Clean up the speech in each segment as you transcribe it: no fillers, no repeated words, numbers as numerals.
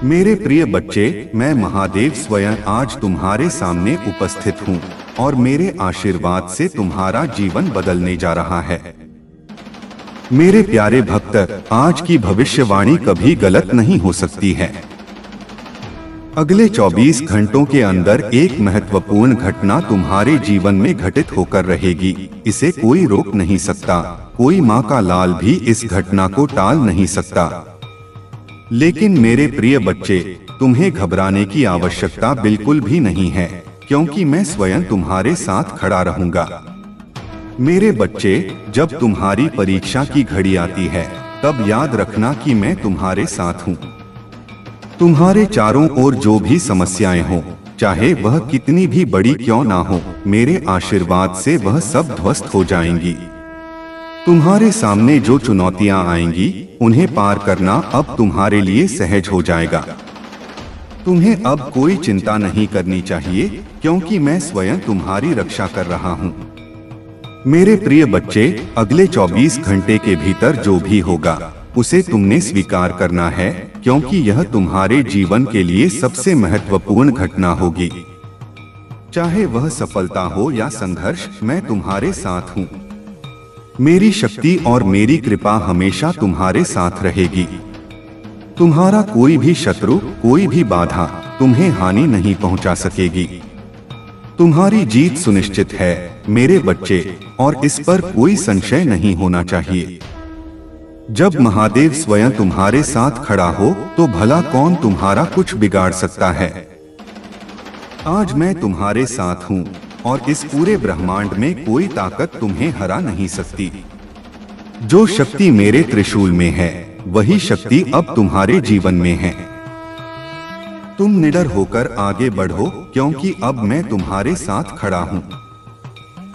मेरे प्रिय बच्चे, मैं महादेव स्वयं आज तुम्हारे सामने उपस्थित हूँ और मेरे आशीर्वाद से तुम्हारा जीवन बदलने जा रहा है। मेरे प्यारे भक्त, आज की भविष्यवाणी कभी गलत नहीं हो सकती है। अगले 24 घंटों के अंदर एक महत्वपूर्ण घटना तुम्हारे जीवन में घटित होकर रहेगी। इसे कोई रोक नहीं सकता, कोई माँ का लाल भी इस घटना को टाल नहीं सकता। लेकिन मेरे प्रिय बच्चे, तुम्हें घबराने की आवश्यकता बिल्कुल भी नहीं है, क्योंकि मैं स्वयं तुम्हारे साथ खड़ा रहूंगा। मेरे बच्चे, जब तुम्हारी परीक्षा की घड़ी आती है, तब याद रखना कि मैं तुम्हारे साथ हूँ। तुम्हारे चारों ओर जो भी समस्याएं हो, चाहे वह कितनी भी बड़ी क्यों ना हो, मेरे आशीर्वाद से वह सब ध्वस्त हो जाएंगी। तुम्हारे सामने जो चुनौतियां आएंगी, उन्हें पार करना अब तुम्हारे लिए सहज हो जाएगा। तुम्हें अब कोई चिंता नहीं करनी चाहिए, क्योंकि मैं स्वयं तुम्हारी रक्षा कर रहा हूँ। मेरे प्रिय बच्चे, अगले 24 घंटे के भीतर जो भी होगा, उसे तुमने स्वीकार करना है, क्योंकि यह तुम्हारे जीवन के लिए सबसे महत्वपूर्ण घटना होगी। चाहे वह सफलता हो या संघर्ष, मैं तुम्हारे साथ हूँ। मेरी शक्ति और मेरी कृपा हमेशा तुम्हारे साथ रहेगी। तुम्हारा कोई भी शत्रु, कोई भी बाधा तुम्हें हानि नहीं पहुंचा सकेगी। तुम्हारी जीत सुनिश्चित है मेरे बच्चे, और इस पर कोई संशय नहीं होना चाहिए। जब महादेव स्वयं तुम्हारे साथ खड़ा हो, तो भला कौन तुम्हारा कुछ बिगाड़ सकता है। आज मैं तुम्हारे साथ हूँ, और इस पूरे ब्रह्मांड में कोई ताकत तुम्हें हरा नहीं सकती। जो शक्ति मेरे त्रिशूल में है, वही शक्ति अब तुम्हारे जीवन में है। तुम निडर होकर आगे बढ़ो, क्योंकि अब मैं तुम्हारे साथ खड़ा हूँ।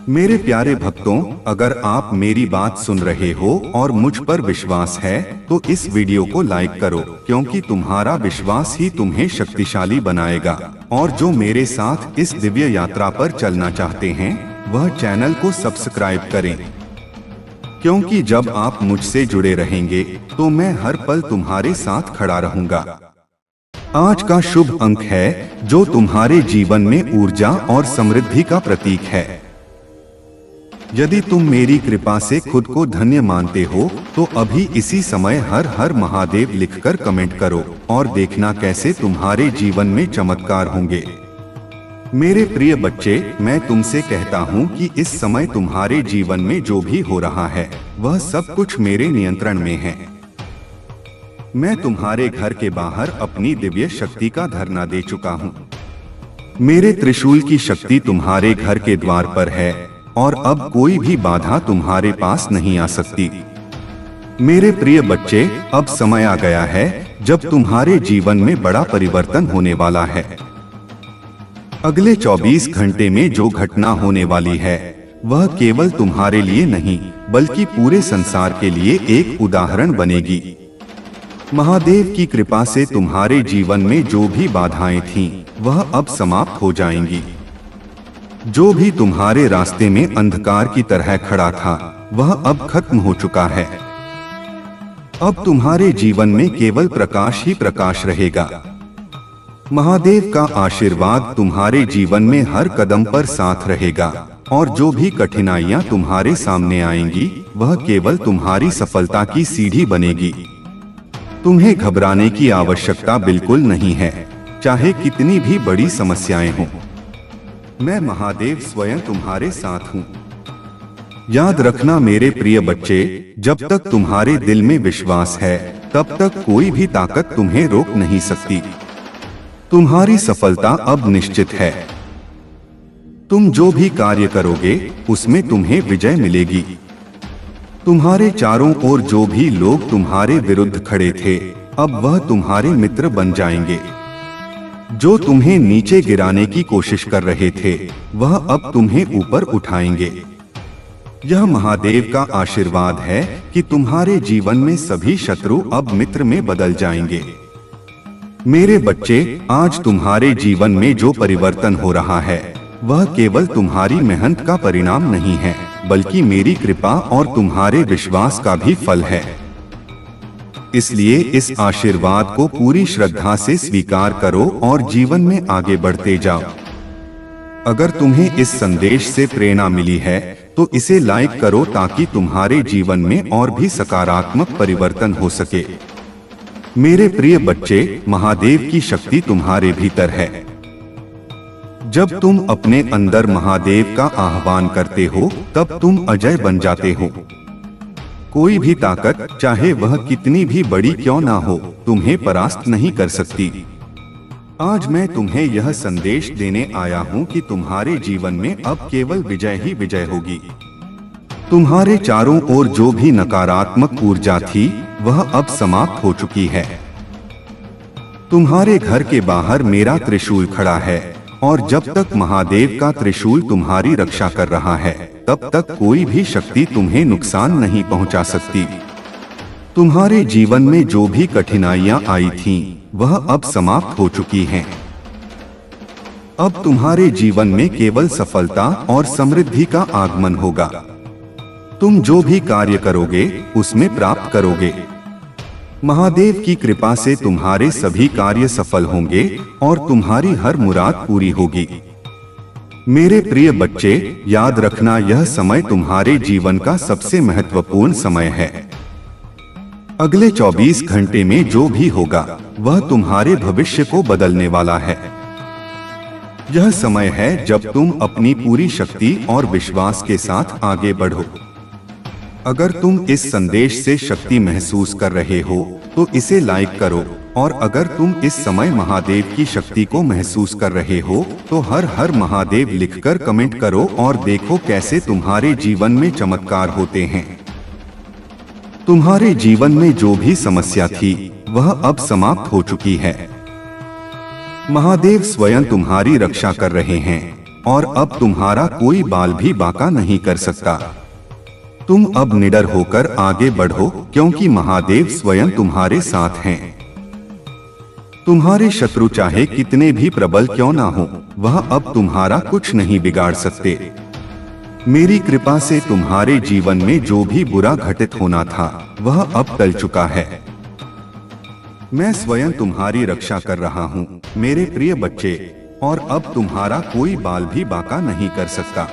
मेरे प्यारे भक्तों, अगर आप मेरी बात सुन रहे हो और मुझ पर विश्वास है, तो इस वीडियो को लाइक करो, क्योंकि तुम्हारा विश्वास ही तुम्हें शक्तिशाली बनाएगा। और जो मेरे साथ इस दिव्य यात्रा पर चलना चाहते हैं, वह चैनल को सब्सक्राइब करें, क्योंकि जब आप मुझसे जुड़े रहेंगे, तो मैं हर पल तुम्हारे साथ खड़ा रहूंगा। आज का शुभ अंक है, जो तुम्हारे जीवन में ऊर्जा और समृद्धि का प्रतीक है। यदि तुम मेरी कृपा से खुद को धन्य मानते हो, तो अभी इसी समय हर हर महादेव लिखकर कमेंट करो, और देखना कैसे तुम्हारे जीवन में चमत्कार होंगे। मेरे प्रिय बच्चे, मैं तुमसे कहता हूँ कि इस समय तुम्हारे जीवन में जो भी हो रहा है, वह सब कुछ मेरे नियंत्रण में है। मैं तुम्हारे घर के बाहर अपनी दिव्य शक्ति का धरना दे चुका हूँ। मेरे त्रिशूल की शक्ति तुम्हारे घर के द्वार पर है, और अब कोई भी बाधा तुम्हारे पास नहीं आ सकती। मेरे प्रिय बच्चे, अब समय आ गया है जब तुम्हारे जीवन में बड़ा परिवर्तन होने वाला है। अगले 24 घंटे में जो घटना होने वाली है, वह केवल तुम्हारे लिए नहीं, बल्कि पूरे संसार के लिए एक उदाहरण बनेगी। महादेव की कृपा से तुम्हारे जीवन में जो भी बाधाएं थीं, वह अब समाप्त हो जाएंगी। जो भी तुम्हारे रास्ते में अंधकार की तरह खड़ा था, वह अब खत्म हो चुका है। अब तुम्हारे जीवन में केवल प्रकाश ही प्रकाश रहेगा। महादेव का आशीर्वाद तुम्हारे जीवन में हर कदम पर साथ रहेगा, और जो भी कठिनाइयां तुम्हारे सामने आएंगी, वह केवल तुम्हारी सफलता की सीढ़ी बनेगी। तुम्हें घबराने की आवश्यकता बिल्कुल नहीं है, चाहे कितनी भी बड़ी समस्याएं हों। मैं महादेव स्वयं तुम्हारे साथ हूँ। याद रखना मेरे प्रिय बच्चे, जब तक तुम्हारे दिल में विश्वास है, तब तक कोई भी ताकत तुम्हें रोक नहीं सकती। तुम्हारी सफलता अब निश्चित है। तुम जो भी कार्य करोगे, उसमें तुम्हें विजय मिलेगी। तुम्हारे चारों ओर जो भी लोग तुम्हारे विरुद्ध खड़े थे, अब वह तुम्हारे मित्र बन जाएंगे। जो तुम्हें नीचे गिराने की कोशिश कर रहे थे, वह अब तुम्हें ऊपर उठाएंगे। यह महादेव का आशीर्वाद है कि तुम्हारे जीवन में सभी शत्रु अब मित्र में बदल जाएंगे। मेरे बच्चे, आज तुम्हारे जीवन में जो परिवर्तन हो रहा है, वह केवल तुम्हारी मेहनत का परिणाम नहीं है, बल्कि मेरी कृपा और तुम्हारे विश्वास का भी फल है। इसलिए इस आशीर्वाद को पूरी श्रद्धा से स्वीकार करो और जीवन में आगे बढ़ते जाओ। अगर तुम्हें इस संदेश से प्रेरणा मिली है तो इसे लाइक करो ताकि तुम्हारे जीवन में और भी सकारात्मक परिवर्तन हो सके। मेरे प्रिय बच्चे, महादेव की शक्ति तुम्हारे भीतर है। जब तुम अपने अंदर महादेव का आह्वान करते हो तब तुम अजय बन जाते हो। कोई भी ताकत, चाहे वह कितनी भी बड़ी क्यों ना हो, तुम्हें परास्त नहीं कर सकती। आज मैं तुम्हें यह संदेश देने आया हूँ कि तुम्हारे जीवन में अब केवल विजय ही विजय होगी। तुम्हारे चारों ओर जो भी नकारात्मक ऊर्जा थी वह अब समाप्त हो चुकी है। तुम्हारे घर के बाहर मेरा त्रिशूल खड़ा है और जब तक महादेव का त्रिशूल तुम्हारी रक्षा कर रहा है तब तक कोई भी शक्ति तुम्हें नुकसान नहीं पहुंचा सकती। तुम्हारे जीवन में जो भी कठिनाइयां आई थीं, वह अब समाप्त हो चुकी हैं। अब तुम्हारे जीवन में केवल सफलता और समृद्धि का आगमन होगा। तुम जो भी कार्य करोगे उसमें प्राप्त करोगे। महादेव की कृपा से तुम्हारे सभी कार्य सफल होंगे और तुम्हारी हर मुराद पूरी होगी। मेरे प्रिय बच्चे, याद रखना यह समय तुम्हारे जीवन का सबसे महत्वपूर्ण समय है। अगले 24 घंटे में जो भी होगा वह तुम्हारे भविष्य को बदलने वाला है। यह समय है जब तुम अपनी पूरी शक्ति और विश्वास के साथ आगे बढ़ो। अगर तुम इस संदेश से शक्ति महसूस कर रहे हो तो इसे लाइक करो, और अगर तुम इस समय महादेव की शक्ति को महसूस कर रहे हो तो हर हर महादेव लिखकर कमेंट करो और देखो कैसे तुम्हारे जीवन में चमत्कार होते हैं। तुम्हारे जीवन में जो भी समस्या थी वह अब समाप्त हो चुकी है। महादेव स्वयं तुम्हारी रक्षा कर रहे हैं और अब तुम्हारा कोई बाल भी बांका नहीं कर सकता। तुम अब निडर होकर आगे बढ़ो क्योंकि महादेव स्वयं तुम्हारे साथ हैं। तुम्हारे शत्रु चाहे कितने भी प्रबल क्यों ना हो, वह अब तुम्हारा कुछ नहीं बिगाड़ सकते। मेरी कृपा से तुम्हारे जीवन में जो भी बुरा घटित होना था वह अब टल चुका है। मैं स्वयं तुम्हारी रक्षा कर रहा हूँ मेरे प्रिय बच्चे, और अब तुम्हारा कोई बाल भी बांका नहीं कर सकता।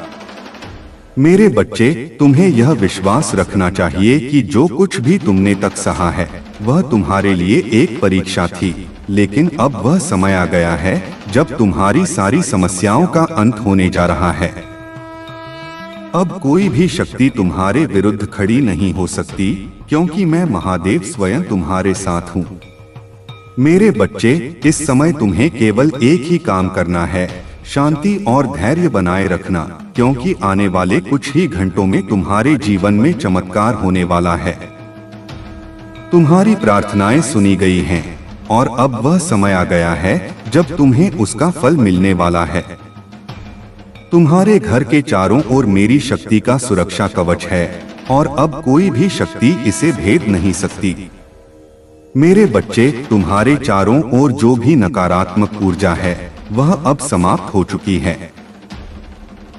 मेरे बच्चे, तुम्हें यह विश्वास रखना चाहिए कि जो कुछ भी तुमने तक सहा है वह तुम्हारे लिए एक परीक्षा थी, लेकिन अब वह समय आ गया है जब तुम्हारी सारी समस्याओं का अंत होने जा रहा है। अब कोई भी शक्ति तुम्हारे विरुद्ध खड़ी नहीं हो सकती क्योंकि मैं महादेव स्वयं तुम्हारे साथ हूँ। मेरे बच्चे, इस समय तुम्हें केवल एक ही काम करना है, शांति और धैर्य बनाए रखना, क्योंकि आने वाले कुछ ही घंटों में तुम्हारे जीवन में चमत्कार होने वाला है। तुम्हारी प्रार्थनाएं सुनी गई हैं और अब वह समय आ गया है जब तुम्हें उसका फल मिलने वाला है। तुम्हारे घर के चारों ओर मेरी शक्ति का सुरक्षा कवच है और अब कोई भी शक्ति इसे भेद नहीं सकती। मेरे बच्चे, तुम्हारे चारों ओर जो भी नकारात्मक ऊर्जा है वह अब समाप्त हो चुकी है।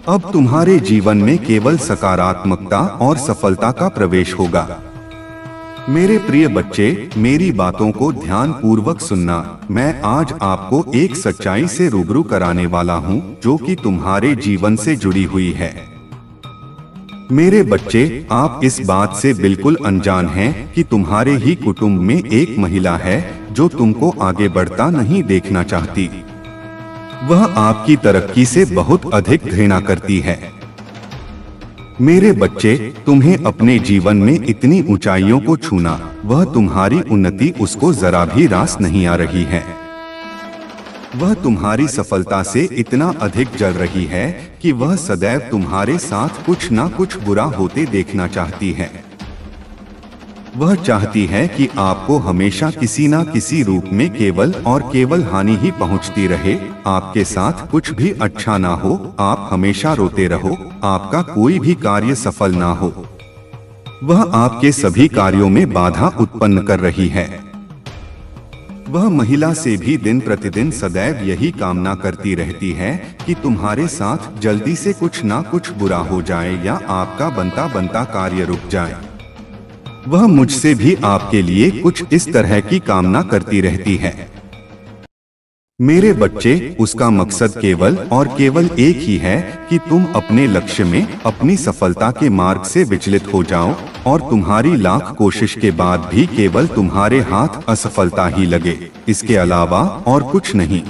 अब तुम्हारे जीवन में केवल सकारात्मकता और सफलता का प्रवेश होगा। मेरे प्रिय बच्चे, मेरी बातों को ध्यान पूर्वक सुनना। मैं आज आपको एक सच्चाई से रूबरू कराने वाला हूँ जो कि तुम्हारे जीवन से जुड़ी हुई है। मेरे बच्चे, आप इस बात से बिल्कुल अनजान हैं कि तुम्हारे ही कुटुंब में एक महिला है जो तुमको आगे बढ़ता नहीं देखना चाहती। वह आपकी तरक्की से बहुत अधिक घृणा करती है। मेरे बच्चे, तुम्हें अपने जीवन में इतनी ऊंचाइयों को छूना, वह तुम्हारी उन्नति उसको जरा भी रास नहीं आ रही है। वह तुम्हारी सफलता से इतना अधिक जल रही है कि वह सदैव तुम्हारे साथ कुछ ना कुछ बुरा होते देखना चाहती है। वह चाहती है कि आपको हमेशा किसी ना किसी रूप में केवल और केवल हानि ही पहुंचती रहे। आपके साथ कुछ भी अच्छा ना हो, आप हमेशा रोते रहो, आपका कोई भी कार्य सफल ना हो। वह आपके सभी कार्यों में बाधा उत्पन्न कर रही है। वह महिला से भी दिन प्रतिदिन सदैव यही कामना करती रहती है कि तुम्हारे साथ जल्दी से कुछ ना कुछ बुरा हो जाए या आपका बनता बनता कार्य रुक जाए। वह मुझसे भी आपके लिए कुछ इस तरह की कामना करती रहती है। मेरे बच्चे, उसका मकसद केवल और केवल एक ही है कि तुम अपने लक्ष्य में अपनी सफलता के मार्ग से विचलित हो जाओ और तुम्हारी लाख कोशिश के बाद भी केवल तुम्हारे हाथ असफलता ही लगे, इसके अलावा और कुछ नहीं।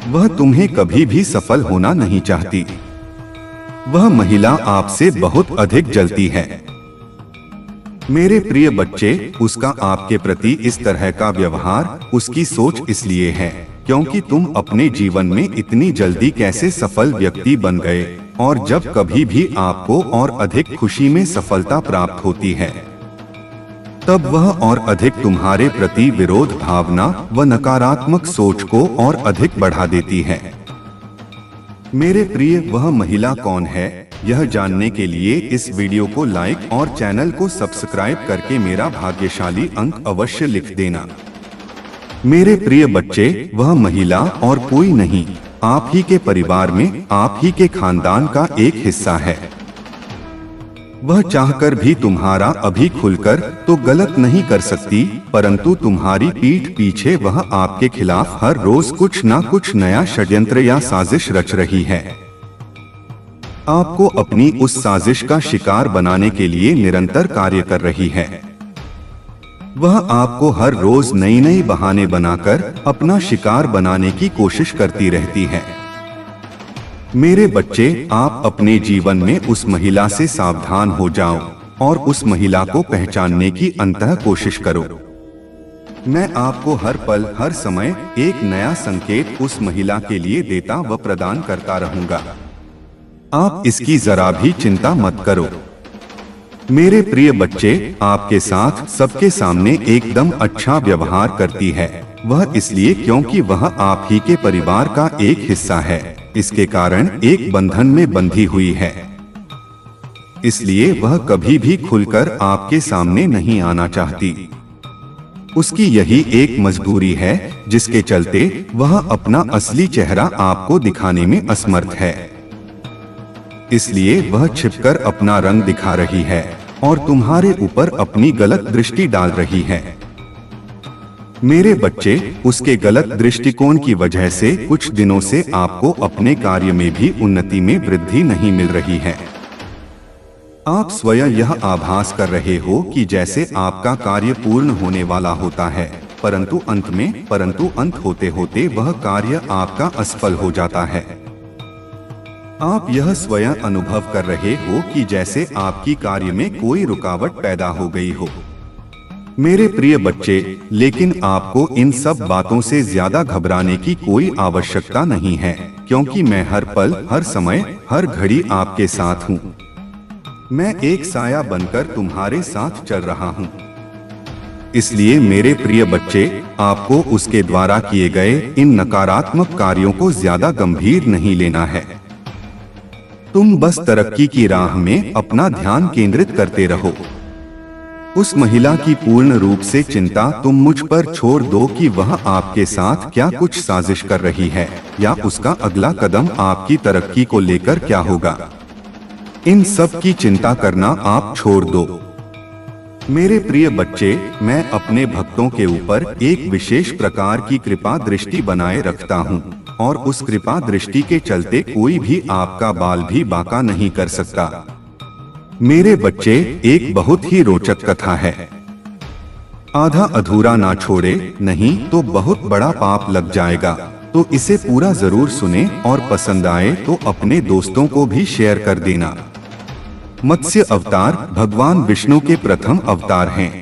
वह तुम्हें कभी भी सफल होना नहीं चाहती। वह महिला आपसे बहुत अधिक जलती है। मेरे प्रिय बच्चे, उसका आपके प्रति इस तरह का व्यवहार, उसकी सोच इसलिए है क्योंकि तुम अपने जीवन में इतनी जल्दी कैसे सफल व्यक्ति बन गए और जब कभी भी आपको और अधिक खुशी में सफलता प्राप्त होती है तब वह और अधिक तुम्हारे प्रति विरोध भावना व नकारात्मक सोच को और अधिक बढ़ा देती है। मेरे प्रिय, वह महिला कौन है, यह जानने के लिए इस वीडियो को लाइक और चैनल को सब्सक्राइब करके मेरा भाग्यशाली अंक अवश्य लिख देना। मेरे प्रिय बच्चे, वह महिला और कोई नहीं, आप ही के परिवार में आप ही के खानदान का एक हिस्सा है। वह चाहकर भी तुम्हारा अभी खुलकर तो गलत नहीं कर सकती, परंतु तुम्हारी पीठ पीछे वह आपके खिलाफ हर रोज कुछ ना कुछ नया षड्यंत्र या साजिश रच रही है। आपको अपनी उस साजिश का शिकार बनाने के लिए निरंतर कार्य कर रही है। वह आपको हर रोज नई नई बहाने बनाकर अपना शिकार बनाने की कोशिश करती रहती है। मेरे बच्चे, आप अपने जीवन में उस महिला से सावधान हो जाओ और उस महिला को पहचानने की अंततः कोशिश करो। मैं आपको हर पल हर समय एक नया संकेत उस महिला के लिए देता व प्रदान करता रहूंगा। आप इसकी जरा भी चिंता मत करो। मेरे प्रिय बच्चे, आपके साथ सबके सामने एकदम अच्छा व्यवहार करती है। वह इसलिए क्योंकि वह आप ही के परिवार का एक हिस्सा है, इसके कारण एक बंधन में बंधी हुई है। इसलिए वह कभी भी खुलकर आपके सामने नहीं आना चाहती। उसकी यही एक मजबूरी है जिसके चलते वह अपना असली चेहरा आपको दिखाने में असमर्थ है। इसलिए वह छिपकर अपना रंग दिखा रही है और तुम्हारे ऊपर अपनी गलत दृष्टि डाल रही है। मेरे बच्चे, उसके गलत दृष्टिकोण की वजह से कुछ दिनों से आपको अपने कार्य में भी उन्नति में वृद्धि नहीं मिल रही है। आप स्वयं यह आभास कर रहे हो कि जैसे आपका कार्य पूर्ण होने वाला होता है, परंतु अंत होते होते वह कार्य आपका असफल हो जाता है। आप यह स्वयं अनुभव कर रहे हो कि जैसे आपकी कार्य में कोई रुकावट पैदा हो गई हो। मेरे प्रिय बच्चे, लेकिन आपको इन सब बातों से ज्यादा घबराने की कोई आवश्यकता नहीं है, क्योंकि मैं हर पल हर समय हर घड़ी आपके साथ हूँ। मैं एक साया बनकर तुम्हारे साथ चल रहा हूँ। इसलिए मेरे प्रिय बच्चे, आपको उसके द्वारा किए गए इन नकारात्मक कार्यों को ज्यादा गंभीर नहीं लेना है। तुम बस तरक्की की राह में अपना ध्यान केंद्रित करते रहो। उस महिला की पूर्ण रूप से चिंता तुम मुझ पर छोड़ दो कि वह आपके साथ क्या कुछ साजिश कर रही है या उसका अगला कदम आपकी तरक्की को लेकर क्या होगा। इन सब की चिंता करना आप छोड़ दो। मेरे प्रिय बच्चे, मैं अपने भक्तों के ऊपर एक विशेष प्रकार की कृपा दृष्टि बनाए रखता हूँ और उस कृपा दृष्टि के चलते कोई भी आपका बाल भी बांका नहीं कर सकता। मेरे बच्चे, एक बहुत ही रोचक कथा है। आधा अधूरा ना छोड़े, नहीं तो बहुत बड़ा पाप लग जाएगा। तो इसे पूरा जरूर सुने और पसंद आए तो अपने दोस्तों को भी शेयर कर देना। मत्स्य अवतार भगवान विष्णु के प्रथम अवतार हैं।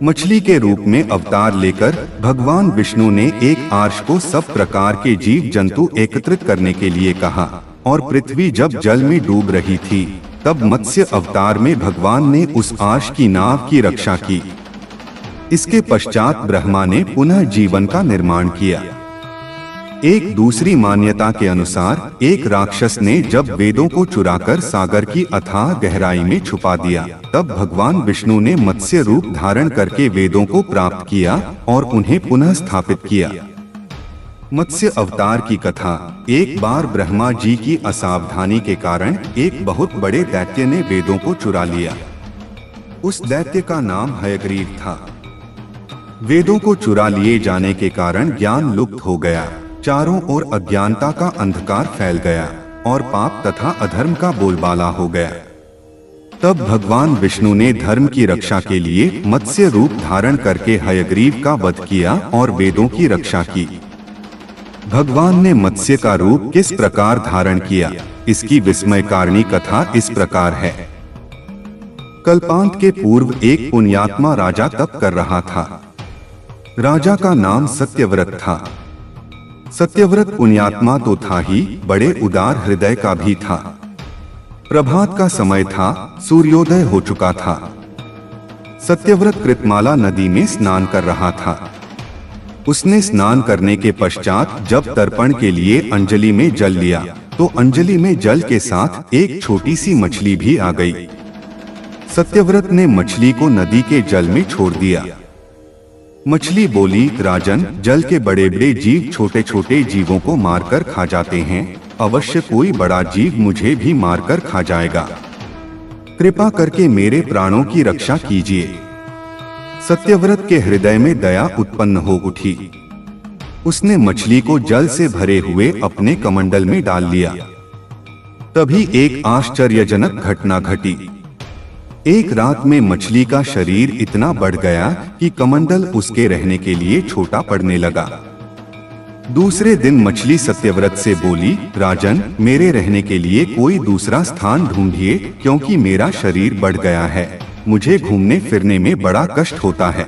मछली के रूप में अवतार लेकर भगवान विष्णु ने एक आर्ष को सब प्रकार के जीव जंतु एकत्रित करने के लिए कहा और पृथ्वी जब जल में डूब रही थी तब मत्स्य अवतार में भगवान ने उस आर्ष की नाव की रक्षा की। इसके पश्चात ब्रह्मा ने पुनः जीवन का निर्माण किया। एक दूसरी मान्यता के अनुसार एक राक्षस ने जब वेदों को चुराकर सागर की अथाह गहराई में छुपा दिया, तब भगवान विष्णु ने मत्स्य रूप धारण करके वेदों को प्राप्त किया और उन्हें पुनः स्थापित किया। मत्स्य अवतार की कथा। एक बार ब्रह्मा जी की असावधानी के कारण एक बहुत बड़े दैत्य ने वेदों को चुरा लिया। उस दैत्य का नाम हयग्रीव था। वेदों को चुरा लिए जाने के कारण ज्ञान लुप्त हो गया, चारों ओर अज्ञानता का अंधकार फैल गया और पाप तथा अधर्म का बोलबाला हो गया। तब भगवान विष्णु ने धर्म की रक्षा के लिए मत्स्य रूप धारण करके हयग्रीव का वध किया और वेदों की रक्षा की। भगवान ने मत्स्य का रूप किस प्रकार धारण किया, इसकी विस्मयकारिणी कथा इस प्रकार है। कल्पांत के पूर्व एक पुण्यात्मा राजा तप कर रहा था। राजा का नाम सत्यव्रत था। सत्यव्रत पुण्यात्मा तो था ही, बड़े उदार हृदय का भी था। प्रभात का समय था, सूर्योदय हो चुका था। सत्यव्रत कृतमाला नदी में स्नान कर रहा था। उसने स्नान करने के पश्चात जब तर्पण के लिए अंजलि में जल लिया तो अंजलि में जल के साथ एक छोटी सी मछली भी आ गई। सत्यव्रत ने मछली को नदी के जल में छोड़ दिया। मछली बोली, राजन, जल के बड़े बड़े जीव छोटे छोटे जीवों को मारकर खा जाते हैं, अवश्य कोई बड़ा जीव मुझे भी मारकर खा जाएगा। कृपा करके मेरे प्राणों की रक्षा कीजिए। सत्यव्रत के हृदय में दया उत्पन्न हो उठी। उसने मछली को जल से भरे हुए अपने कमंडल में डाल लिया। तभी एक आश्चर्यजनक घटना घटी। एक रात में मछली का शरीर इतना बढ़ गया कि कमंडल उसके रहने के लिए छोटा पड़ने लगा। दूसरे दिन मछली सत्यव्रत से बोली, राजन, मेरे रहने के लिए कोई दूसरा स्थान ढूंढिए, क्योंकि मेरा शरीर बढ़ गया है, मुझे घूमने फिरने में बड़ा कष्ट होता है।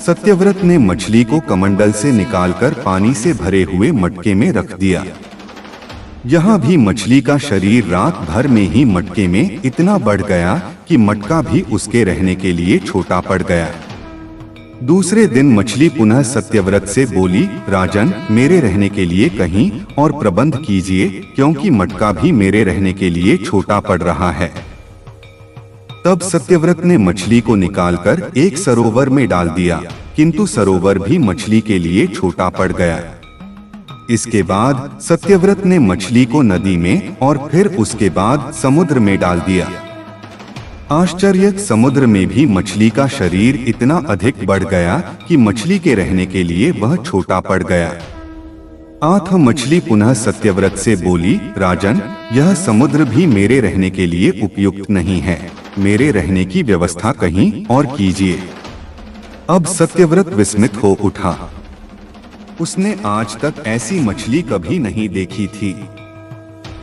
सत्यव्रत ने मछली को कमंडल से निकालकर पानी से भरे हुए मटके में रख दिया। यहाँ भी मछली का शरीर रात भर में ही मटके में इतना बढ़ गया कि मटका भी उसके रहने के लिए छोटा पड़ गया। दूसरे दिन मछली पुनः सत्यव्रत से बोली, राजन, मेरे रहने के लिए कहीं और प्रबंध कीजिए, क्योंकि मटका भी मेरे रहने के लिए छोटा पड़ रहा है। तब सत्यव्रत ने मछली को निकालकर एक सरोवर में डाल दिया, किंतु सरोवर भी मछली के लिए छोटा पड़ गया। इसके बाद सत्यव्रत ने मछली को नदी में और फिर उसके बाद समुद्र में डाल दिया। आश्चर्य, समुद्र में भी मछली का शरीर इतना अधिक बढ़ गया कि मछली के रहने के लिए वह छोटा पड़ गया। आठ मछली पुनः सत्यव्रत से बोली, राजन, यह समुद्र भी मेरे रहने के लिए उपयुक्त नहीं है, मेरे रहने की व्यवस्था कहीं और कीजिए। अब सत्यव्रत विस्मित हो उठा। उसने आज तक ऐसी मछली कभी नहीं देखी थी।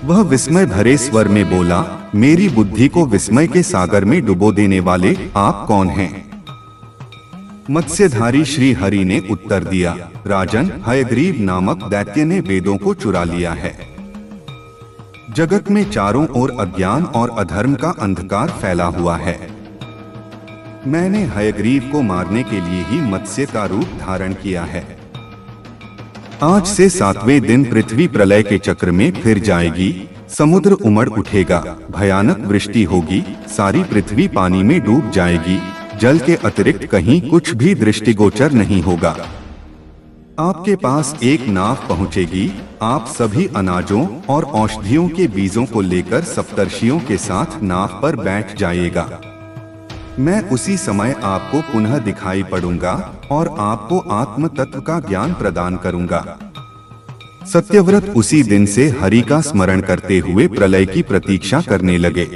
वह विस्मय भरे स्वर में बोला, मेरी बुद्धि को विस्मय के सागर में डुबो देने वाले आप कौन हैं? मत्स्यधारी श्री हरि ने उत्तर दिया, राजन, हयग्रीव नामक दैत्य ने वेदों को चुरा लिया है। जगत में चारों ओर अज्ञान और अधर्म का अंधकार फैला हुआ है। मैंने हयग्रीव को मारने के लिए ही मत्स्य का रूप धारण किया है। आज से 7वें दिन पृथ्वी प्रलय के चक्र में फिर जाएगी, समुद्र उमड़ उठेगा, भयानक वृष्टि होगी, सारी पृथ्वी पानी में डूब जाएगी, जल के अतिरिक्त कहीं कुछ भी दृष्टिगोचर नहीं होगा। आपके पास एक नाव पहुंचेगी, आप सभी अनाजों और औषधियों के बीजों को लेकर सप्तर्षियों के साथ नाव पर बैठ जाइएगा। मैं उसी समय आपको पुनः दिखाई पड़ूंगा और आपको आत्म तत्व का ज्ञान प्रदान करूंगा। सत्यव्रत उसी दिन से हरि का स्मरण करते हुए प्रलय की प्रतीक्षा करने लगे।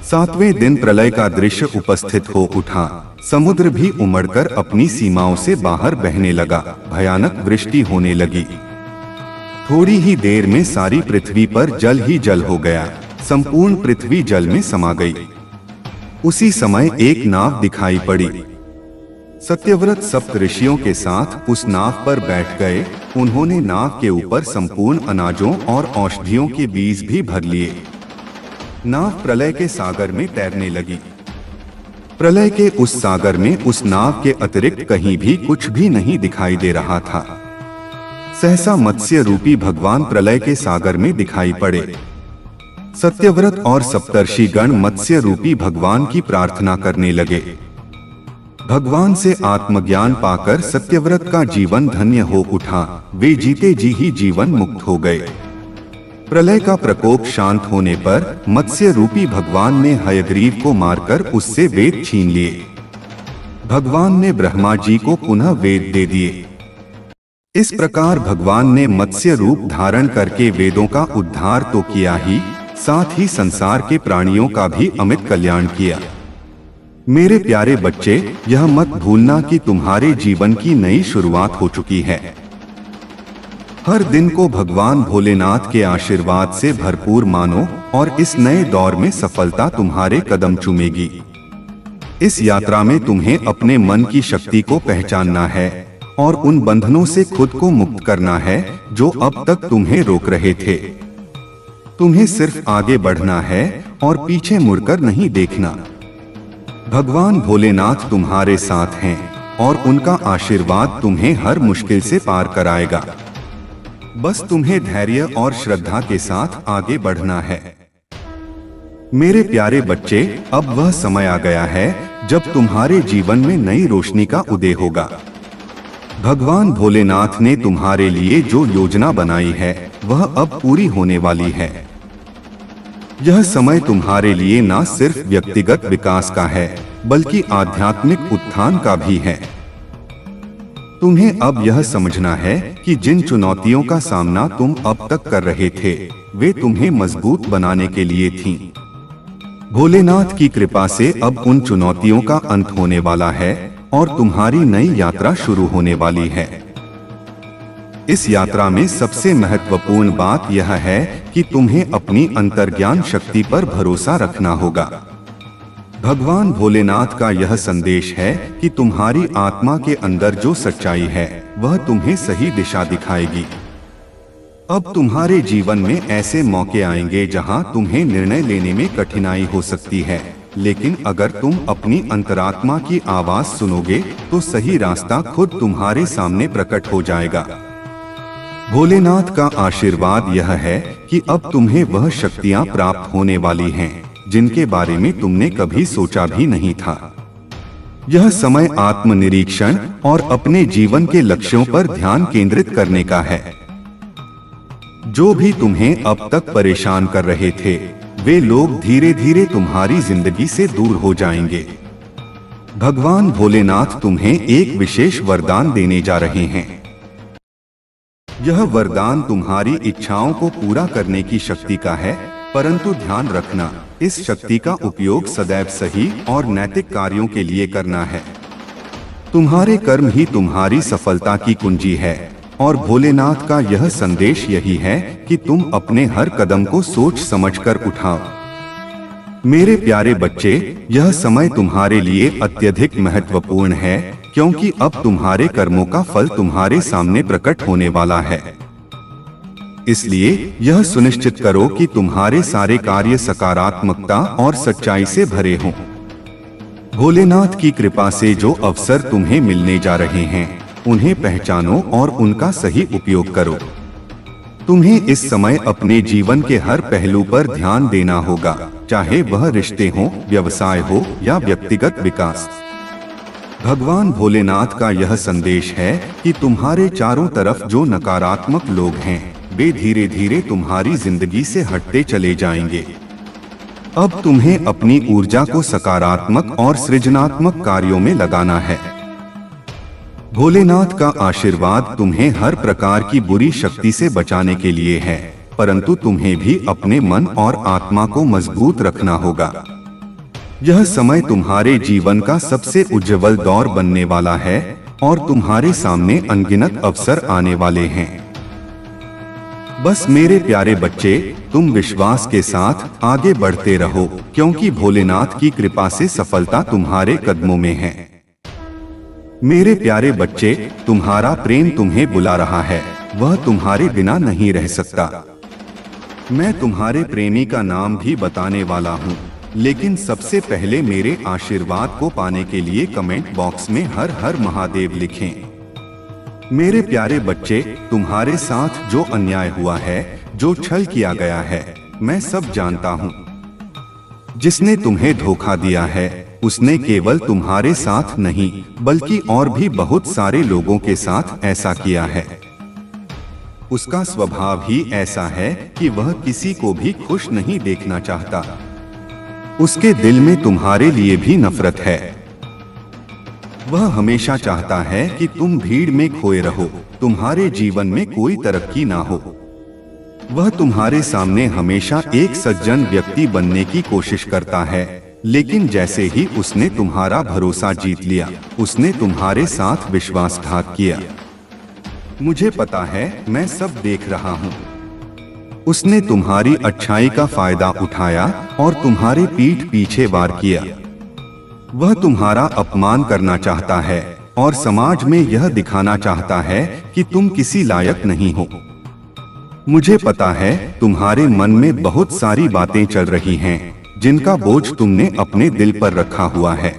7वें दिन प्रलय का दृश्य उपस्थित हो उठा। समुद्र भी उमड़कर अपनी सीमाओं से बाहर बहने लगा, भयानक वृष्टि होने लगी। थोड़ी ही देर में सारी पृथ्वी पर जल ही जल हो गया, संपूर्ण पृथ्वी जल में समा गई। उसी समय एक नाव दिखाई पड़ी। सत्यव्रत सप्त ऋषियों के साथ उस नाव पर बैठ गए। उन्होंने नाव के ऊपर संपूर्ण अनाजों और औषधियों के बीज भी भर लिए। नाव प्रलय के सागर में तैरने लगी। प्रलय के उस सागर में उस नाव के अतिरिक्त कहीं भी कुछ भी नहीं दिखाई दे रहा था। सहसा मत्स्य रूपी भगवान प्रलय के सागर में दिखाई पड़े। सत्यव्रत और सप्तर्षि गण मत्स्य रूपी भगवान की प्रार्थना करने लगे। भगवान से आत्मज्ञान पाकर सत्यव्रत का जीवन धन्य हो उठा। वे जीते जी ही जीवन मुक्त हो गए। प्रलय का प्रकोप शांत होने पर मत्स्य रूपी भगवान ने हयग्रीव को मारकर उससे वेद छीन लिए। भगवान ने ब्रह्मा जी को पुनः वेद दे दिए। इस प्रकार भगवान ने मत्स्य रूप धारण करके वेदों का उद्धार तो किया ही, साथ ही संसार के प्राणियों का भी अमित कल्याण किया। मेरे प्यारे बच्चे, यह मत भूलना कि तुम्हारे जीवन की नई शुरुआत हो चुकी है। हर दिन को भगवान भोलेनाथ के आशीर्वाद से भरपूर मानो और इस नए दौर में सफलता तुम्हारे कदम चूमेगी। इस यात्रा में तुम्हें अपने मन की शक्ति को पहचानना है और उन बंधनों से खुद को मुक्त करना है जो अब तक तुम्हें रोक रहे थे। तुम्हें सिर्फ आगे बढ़ना है और पीछे मुड़कर नहीं देखना। भगवान भोलेनाथ तुम्हारे साथ हैं और उनका आशीर्वाद तुम्हें हर मुश्किल से पार कराएगा। बस तुम्हें धैर्य और श्रद्धा के साथ आगे बढ़ना है। मेरे प्यारे बच्चे, अब वह समय आ गया है जब तुम्हारे जीवन में नई रोशनी का उदय होगा। भगवान भोलेनाथ ने तुम्हारे लिए जो योजना बनाई है वह अब पूरी होने वाली है। यह समय तुम्हारे लिए न सिर्फ व्यक्तिगत विकास का है बल्कि आध्यात्मिक उत्थान का भी है। तुम्हें अब यह समझना है कि जिन चुनौतियों का सामना तुम अब तक कर रहे थे वे तुम्हें मजबूत बनाने के लिए थीं। भोलेनाथ की कृपा से अब उन चुनौतियों का अंत होने वाला है और तुम्हारी नई यात्रा शुरू होने वाली है। इस यात्रा में सबसे महत्वपूर्ण बात यह है कि तुम्हें अपनी अंतर्ज्ञान शक्ति पर भरोसा रखना होगा। भगवान भोलेनाथ का यह संदेश है कि तुम्हारी आत्मा के अंदर जो सच्चाई है वह तुम्हें सही दिशा दिखाएगी। अब तुम्हारे जीवन में ऐसे मौके आएंगे जहां तुम्हें निर्णय लेने में कठिनाई हो सकती है, लेकिन अगर तुम अपनी अंतरात्मा की आवाज सुनोगे तो सही रास्ता खुद तुम्हारे सामने प्रकट हो जाएगा। भोलेनाथ का आशीर्वाद यह है कि अब तुम्हें वह शक्तियां प्राप्त होने वाली हैं जिनके बारे में तुमने कभी सोचा भी नहीं था। यह समय आत्मनिरीक्षण और अपने जीवन के लक्ष्यों पर ध्यान केंद्रित करने का है। जो भी तुम्हें अब तक परेशान कर रहे थे वे लोग धीरे धीरे तुम्हारी जिंदगी से दूर हो जाएंगे। भगवान भोलेनाथ तुम्हें एक विशेष वरदान देने जा रहे हैं। यह वरदान तुम्हारी इच्छाओं को पूरा करने की शक्ति का है, परंतु ध्यान रखना, इस शक्ति का उपयोग सदैव सही और नैतिक कार्यों के लिए करना है। तुम्हारे कर्म ही तुम्हारी सफलता की कुंजी है और भोलेनाथ का यह संदेश यही है कि तुम अपने हर कदम को सोच समझकर उठाओ। मेरे प्यारे बच्चे, यह समय तुम्हारे लिए अत्यधिक महत्वपूर्ण है क्योंकि अब तुम्हारे कर्मों का फल तुम्हारे सामने प्रकट होने वाला है। इसलिए यह सुनिश्चित करो कि तुम्हारे सारे कार्य सकारात्मकता और सच्चाई से भरे हों। भोलेनाथ की कृपा से जो अवसर तुम्हें मिलने जा रहे हैं उन्हें पहचानो और उनका सही उपयोग करो। तुम्हें इस समय अपने जीवन के हर पहलू पर ध्यान देना होगा, चाहे वह रिश्ते हो, व्यवसाय हो या व्यक्तिगत विकास। भगवान भोलेनाथ का यह संदेश है कि तुम्हारे चारों तरफ जो नकारात्मक लोग हैं वे धीरे धीरे तुम्हारी जिंदगी से हटते चले जाएंगे। अब तुम्हें अपनी ऊर्जा को सकारात्मक और सृजनात्मक कार्यों में लगाना है। भोलेनाथ का आशीर्वाद तुम्हें हर प्रकार की बुरी शक्ति से बचाने के लिए है, परंतु तुम्हें भी अपने मन और आत्मा को मजबूत रखना होगा। यह समय तुम्हारे जीवन का सबसे उज्जवल दौर बनने वाला है और तुम्हारे सामने अनगिनत अवसर आने वाले हैं। बस मेरे प्यारे बच्चे, तुम विश्वास के साथ आगे बढ़ते रहो क्योंकि भोलेनाथ की कृपा से सफलता तुम्हारे कदमों में है। मेरे प्यारे बच्चे, तुम्हारा प्रेम तुम्हें बुला रहा है, वह तुम्हारे बिना नहीं रह सकता। मैं तुम्हारे प्रेमी का नाम भी बताने वाला हूँ, लेकिन सबसे पहले मेरे आशीर्वाद को पाने के लिए कमेंट बॉक्स में हर हर महादेव लिखें। मेरे प्यारे बच्चे, तुम्हारे साथ जो अन्याय हुआ है, जो छल किया गया है, मैं सब जानता हूँ। जिसने तुम्हें धोखा दिया है उसने केवल तुम्हारे साथ नहीं बल्कि और भी बहुत सारे लोगों के साथ ऐसा किया है। उसका स्वभाव ही ऐसा है कि वह किसी को भी खुश नहीं देखना चाहता। उसके दिल में तुम्हारे लिए भी नफरत है। वह हमेशा चाहता है कि तुम भीड़ में खोए रहो, तुम्हारे जीवन में कोई तरक्की ना हो। वह तुम्हारे सामने हमेशा एक सज्जन व्यक्ति बनने की कोशिश करता है, लेकिन जैसे ही उसने तुम्हारा भरोसा जीत लिया, उसने तुम्हारे साथ विश्वासघात किया। मुझे पता है, मैं सब देख रहा हूँ। उसने तुम्हारी अच्छाई का फायदा उठाया और तुम्हारे पीठ पीछे वार किया। वह तुम्हारा अपमान करना चाहता है और समाज में यह दिखाना चाहता है कि तुम किसी लायक नहीं हो। मुझे पता है, तुम्हारे मन में बहुत सारी बातें चल रही हैं, जिनका बोझ तुमने अपने दिल पर रखा हुआ है।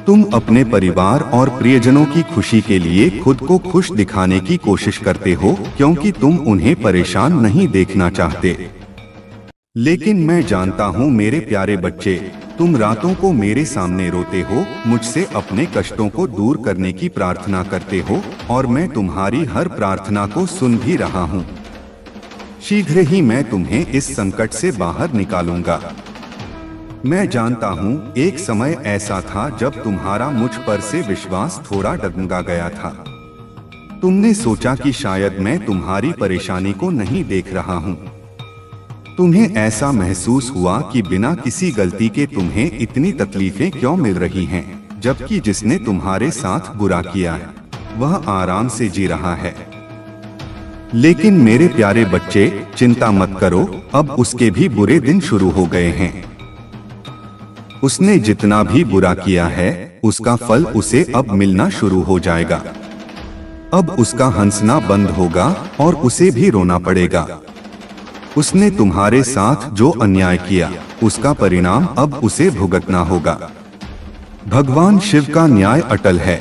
तुम अपने परिवार और प्रियजनों की खुशी के लिए खुद को खुश दिखाने की कोशिश करते हो, क्योंकि तुम उन्हें परेशान नहीं देखना चाहते। लेकिन मैं जानता हूँ मेरे प्यारे बच्चे, तुम रातों को मेरे सामने रोते हो, मुझसे अपने कष्टों को दूर करने की प्रार्थना करते हो, और मैं तुम्हारी हर प्रार्थना को सुन भी रहा हूँ। शीघ्र ही मैं तुम्हें इस संकट से बाहर निकालूंगा। मैं जानता हूँ, एक समय ऐसा था जब तुम्हारा मुझ पर से विश्वास थोड़ा डगमगा गया था। तुमने सोचा कि शायद मैं तुम्हारी परेशानी को नहीं देख रहा हूँ। तुम्हें ऐसा महसूस हुआ कि बिना किसी गलती के तुम्हें इतनी तकलीफें क्यों मिल रही हैं, जबकि जिसने तुम्हारे साथ बुरा किया है वह आराम से जी रहा है। लेकिन मेरे प्यारे बच्चे, चिंता मत करो, अब उसके भी बुरे दिन शुरू हो गए हैं। उसने जितना भी बुरा किया है, उसका फल उसे अब मिलना शुरू हो जाएगा। अब उसका हंसना बंद होगा और उसे भी रोना पड़ेगा। उसने तुम्हारे साथ जो अन्याय किया, उसका परिणाम अब उसे भुगतना होगा। भगवान शिव का न्याय अटल है।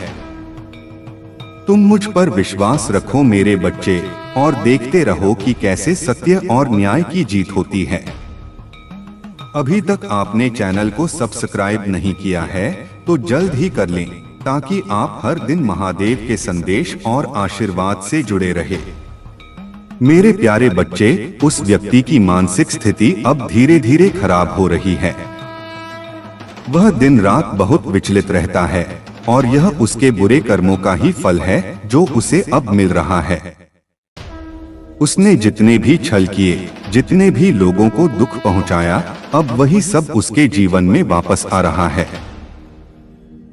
तुम मुझ पर विश्वास रखो मेरे बच्चे, और देखते रहो कि कैसे सत्य और न्याय की जीत होती है। अभी तक आपने चैनल को सब्सक्राइब नहीं किया है तो जल्द ही कर लें, ताकि आप हर दिन महादेव के संदेश और आशीर्वाद से जुड़े रहे। मेरे प्यारे बच्चे, उस व्यक्ति की मानसिक स्थिति अब धीरे धीरे खराब हो रही है। वह दिन रात बहुत विचलित रहता है, और यह उसके बुरे कर्मों का ही फल है जो उसे अब मिल रहा है। उसने जितने भी छल किए, जितने भी लोगों को दुख पहुंचाया, अब वही सब उसके जीवन में वापस आ रहा है।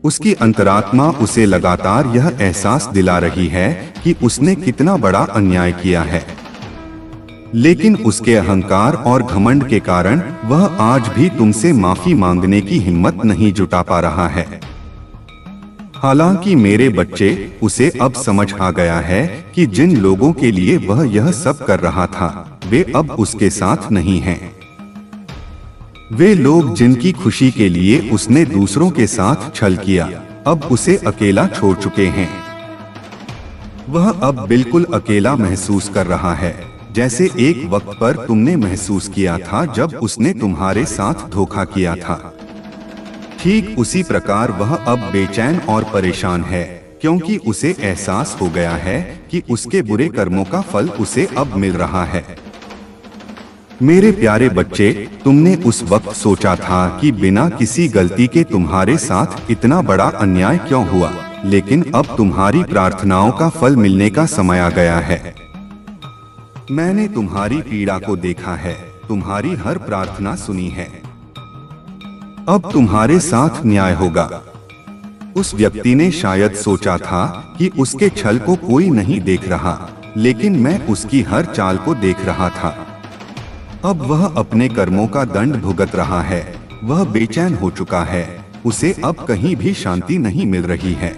उसकी अंतरात्मा उसे लगातार यह एहसास दिला रही है कि उसने कितना बड़ा अन्याय किया है। लेकिन उसके अहंकार और घमंड के कारण वह आज भी तुमसे माफी मांगने की हिम्मत नहीं जुटा पा रहा है। हालांकि मेरे बच्चे, उसे अब समझ आ गया है कि जिन लोगों के लिए वह यह सब कर रहा था, वे अब उसके साथ नहीं हैं। वे लोग जिनकी खुशी के लिए उसने दूसरों के साथ छल किया, अब उसे अकेला छोड़ चुके हैं। वह अब बिल्कुल अकेला महसूस कर रहा है, जैसे एक वक्त पर तुमने महसूस किया था जब उसने तुम्हारे साथ धोखा किया था। ठीक उसी प्रकार वह अब बेचैन और परेशान है, क्योंकि उसे एहसास हो गया है कि उसके बुरे कर्मों का फल उसे अब मिल रहा है। मेरे प्यारे बच्चे, तुमने उस वक्त सोचा था कि बिना किसी गलती के तुम्हारे साथ इतना बड़ा अन्याय क्यों हुआ, लेकिन अब तुम्हारी प्रार्थनाओं का फल मिलने का समय आ गया है। मैंने तुम्हारी पीड़ा को देखा है, तुम्हारी हर प्रार्थना सुनी है। अब तुम्हारे साथ न्याय होगा। उस व्यक्ति ने शायद सोचा था कि उसके छल को कोई नहीं देख रहा, लेकिन मैं उसकी हर चाल को देख रहा था। अब वह अपने कर्मों का दंड भुगत रहा है। वह बेचैन हो चुका है, उसे अब कहीं भी शांति नहीं मिल रही है।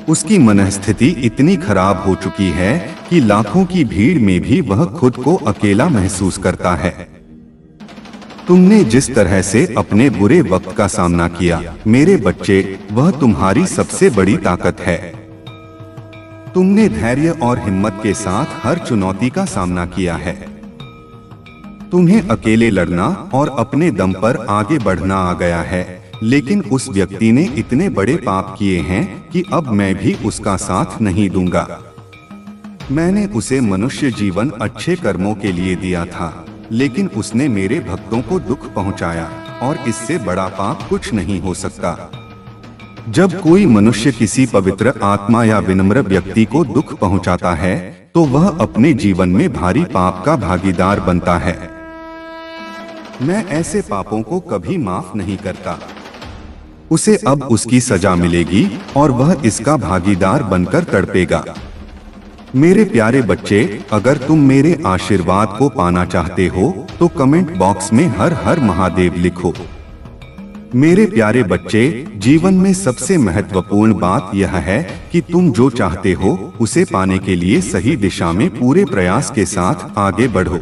उसकी मनस्थिति इतनी खराब हो चुकी है कि लाखों की भीड़ में भी वह खुद को अकेला महसूस करता है। तुमने जिस तरह से अपने बुरे वक्त का सामना किया, मेरे बच्चे, वह तुम्हारी सबसे बड़ी ताकत है। तुमने धैर्य और हिम्मत के साथ हर चुनौती का सामना किया है। तुम्हें अकेले लड़ना और अपने दम पर आगे बढ़ना आ गया है, लेकिन उस व्यक्ति ने इतने बड़े पाप किए हैं कि अब मैं भी उसका साथ नहीं दूंगा। मैंने उसे मनुष्य जीवन अच्छे कर्मों के लिए दिया था, लेकिन उसने मेरे भक्तों को दुख पहुंचाया, और इससे बड़ा पाप कुछ नहीं हो सकता। जब कोई मनुष्य किसी पवित्र आत्मा या विनम्र व्यक्ति को दुख पहुंचाता है, तो वह अपने जीवन में भारी पाप का भागीदार बनता है। मैं ऐसे पापों को कभी माफ नहीं करता। उसे अब उसकी सजा मिलेगी और वह इसका भागीदार बनकर तड़पेगा। मेरे प्यारे बच्चे, अगर तुम मेरे आशीर्वाद को पाना चाहते हो तो कमेंट बॉक्स में हर हर महादेव लिखो। मेरे प्यारे बच्चे, जीवन में सबसे महत्वपूर्ण बात यह है कि तुम जो चाहते हो उसे पाने के लिए सही दिशा में पूरे प्रयास के साथ आगे बढ़ो।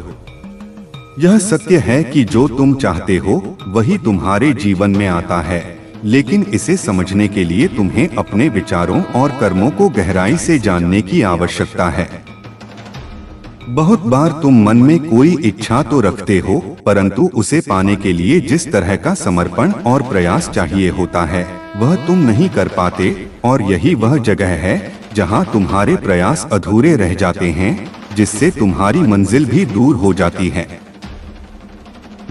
यह सत्य है कि जो तुम चाहते हो वही तुम्हारे जीवन में आता है, लेकिन इसे समझने के लिए तुम्हें अपने विचारों और कर्मों को गहराई से जानने की आवश्यकता है। बहुत बार तुम मन में कोई इच्छा तो रखते हो, परंतु उसे पाने के लिए जिस तरह का समर्पण और प्रयास चाहिए होता है वह तुम नहीं कर पाते, और यही वह जगह है जहां तुम्हारे प्रयास अधूरे रह जाते हैं, जिससे तुम्हारी मंजिल भी दूर हो जाती है।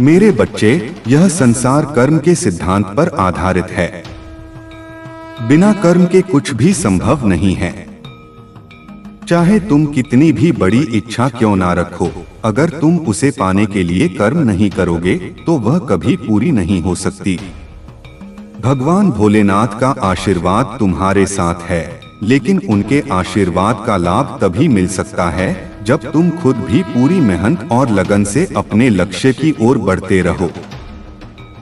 मेरे बच्चे, यह संसार कर्म के सिद्धांत पर आधारित है। बिना कर्म के कुछ भी संभव नहीं है। चाहे तुम कितनी भी बड़ी इच्छा क्यों ना रखो, अगर तुम उसे पाने के लिए कर्म नहीं करोगे तो वह कभी पूरी नहीं हो सकती। भगवान भोलेनाथ का आशीर्वाद तुम्हारे साथ है, लेकिन उनके आशीर्वाद का लाभ तभी मिल सकता है जब तुम खुद भी पूरी मेहनत और लगन से अपने लक्ष्य की ओर बढ़ते रहो।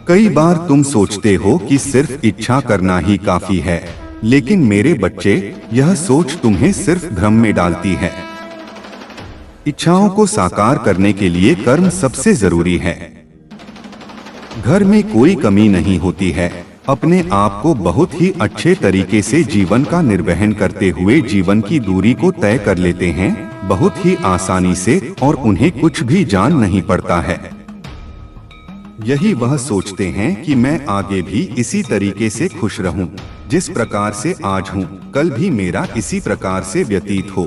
कई बार तुम सोचते हो कि सिर्फ इच्छा करना ही काफी है, लेकिन मेरे बच्चे, यह सोच तुम्हें सिर्फ भ्रम में डालती है। इच्छाओं को साकार करने के लिए कर्म सबसे जरूरी है। घर में कोई कमी नहीं होती है। अपने आप को बहुत ही अच्छे तरीके से जीवन का निर्वहन करते हुए जीवन की दूरी को तय कर लेते हैं, बहुत ही आसानी से, और उन्हें कुछ भी जान नहीं पड़ता है। यही वह सोचते हैं कि मैं आगे भी इसी तरीके से खुश रहूं, जिस प्रकार से आज हूं, कल भी मेरा इसी प्रकार से व्यतीत हो।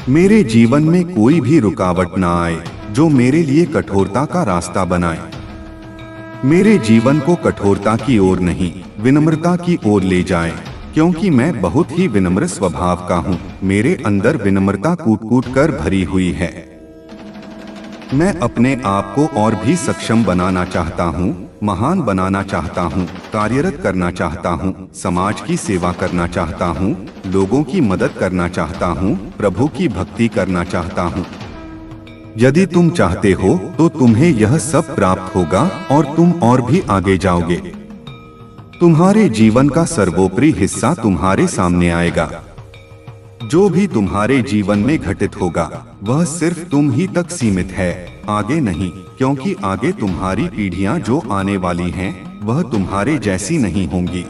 मेरे जीवन में कोई भी रुकावट ना आए जो मेरे लिए कठोरता का रास्ता बनाए। मेरे जीवन को कठोरता की ओर नहीं, विनम्रता की ओर ले जाए, क्योंकि मैं बहुत ही विनम्र स्वभाव का हूँ। मेरे अंदर विनम्रता कूट-कूट कर भरी हुई है। मैं अपने आप को और भी सक्षम बनाना चाहता हूँ, महान बनाना चाहता हूँ, कार्यरत करना चाहता हूँ, समाज की सेवा करना चाहता हूँ, लोगों की मदद करना चाहता हूँ, प्रभु की भक्ति करना चाहता हूँ। यदि तुम चाहते हो तो तुम्हें यह सब प्राप्त होगा और तुम और भी आगे जाओगे। तुम्हारे जीवन का सर्वोपरि हिस्सा तुम्हारे सामने आएगा। जो भी तुम्हारे जीवन में घटित होगा वह सिर्फ तुम ही तक सीमित है, आगे नहीं, क्योंकि आगे तुम्हारी पीढ़ियां जो आने वाली हैं वह तुम्हारे जैसी नहीं होंगी।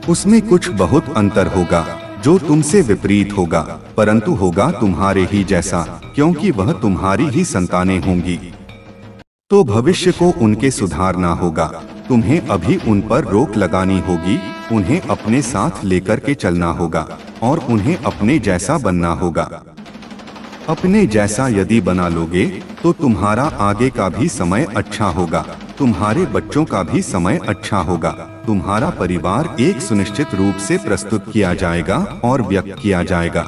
उसमें कुछ बहुत अंतर होगा जो तुमसे विपरीत होगा, परंतु होगा तुम्हारे ही जैसा, क्योंकि वह तुम्हारी ही संतानें होंगी। तो भविष्य को उनके सुधारना होगा। तुम्हें अभी उन पर रोक लगानी होगी, उन्हें अपने साथ लेकर के चलना होगा और उन्हें अपने जैसा बनना होगा। अपने जैसा यदि बना लोगे तो तुम्हारा आगे का भी समय अच्छा होगा, तुम्हारे बच्चों का भी समय अच्छा होगा, तुम्हारा परिवार एक सुनिश्चित रूप से प्रस्तुत किया जाएगा और व्यक्त किया जाएगा।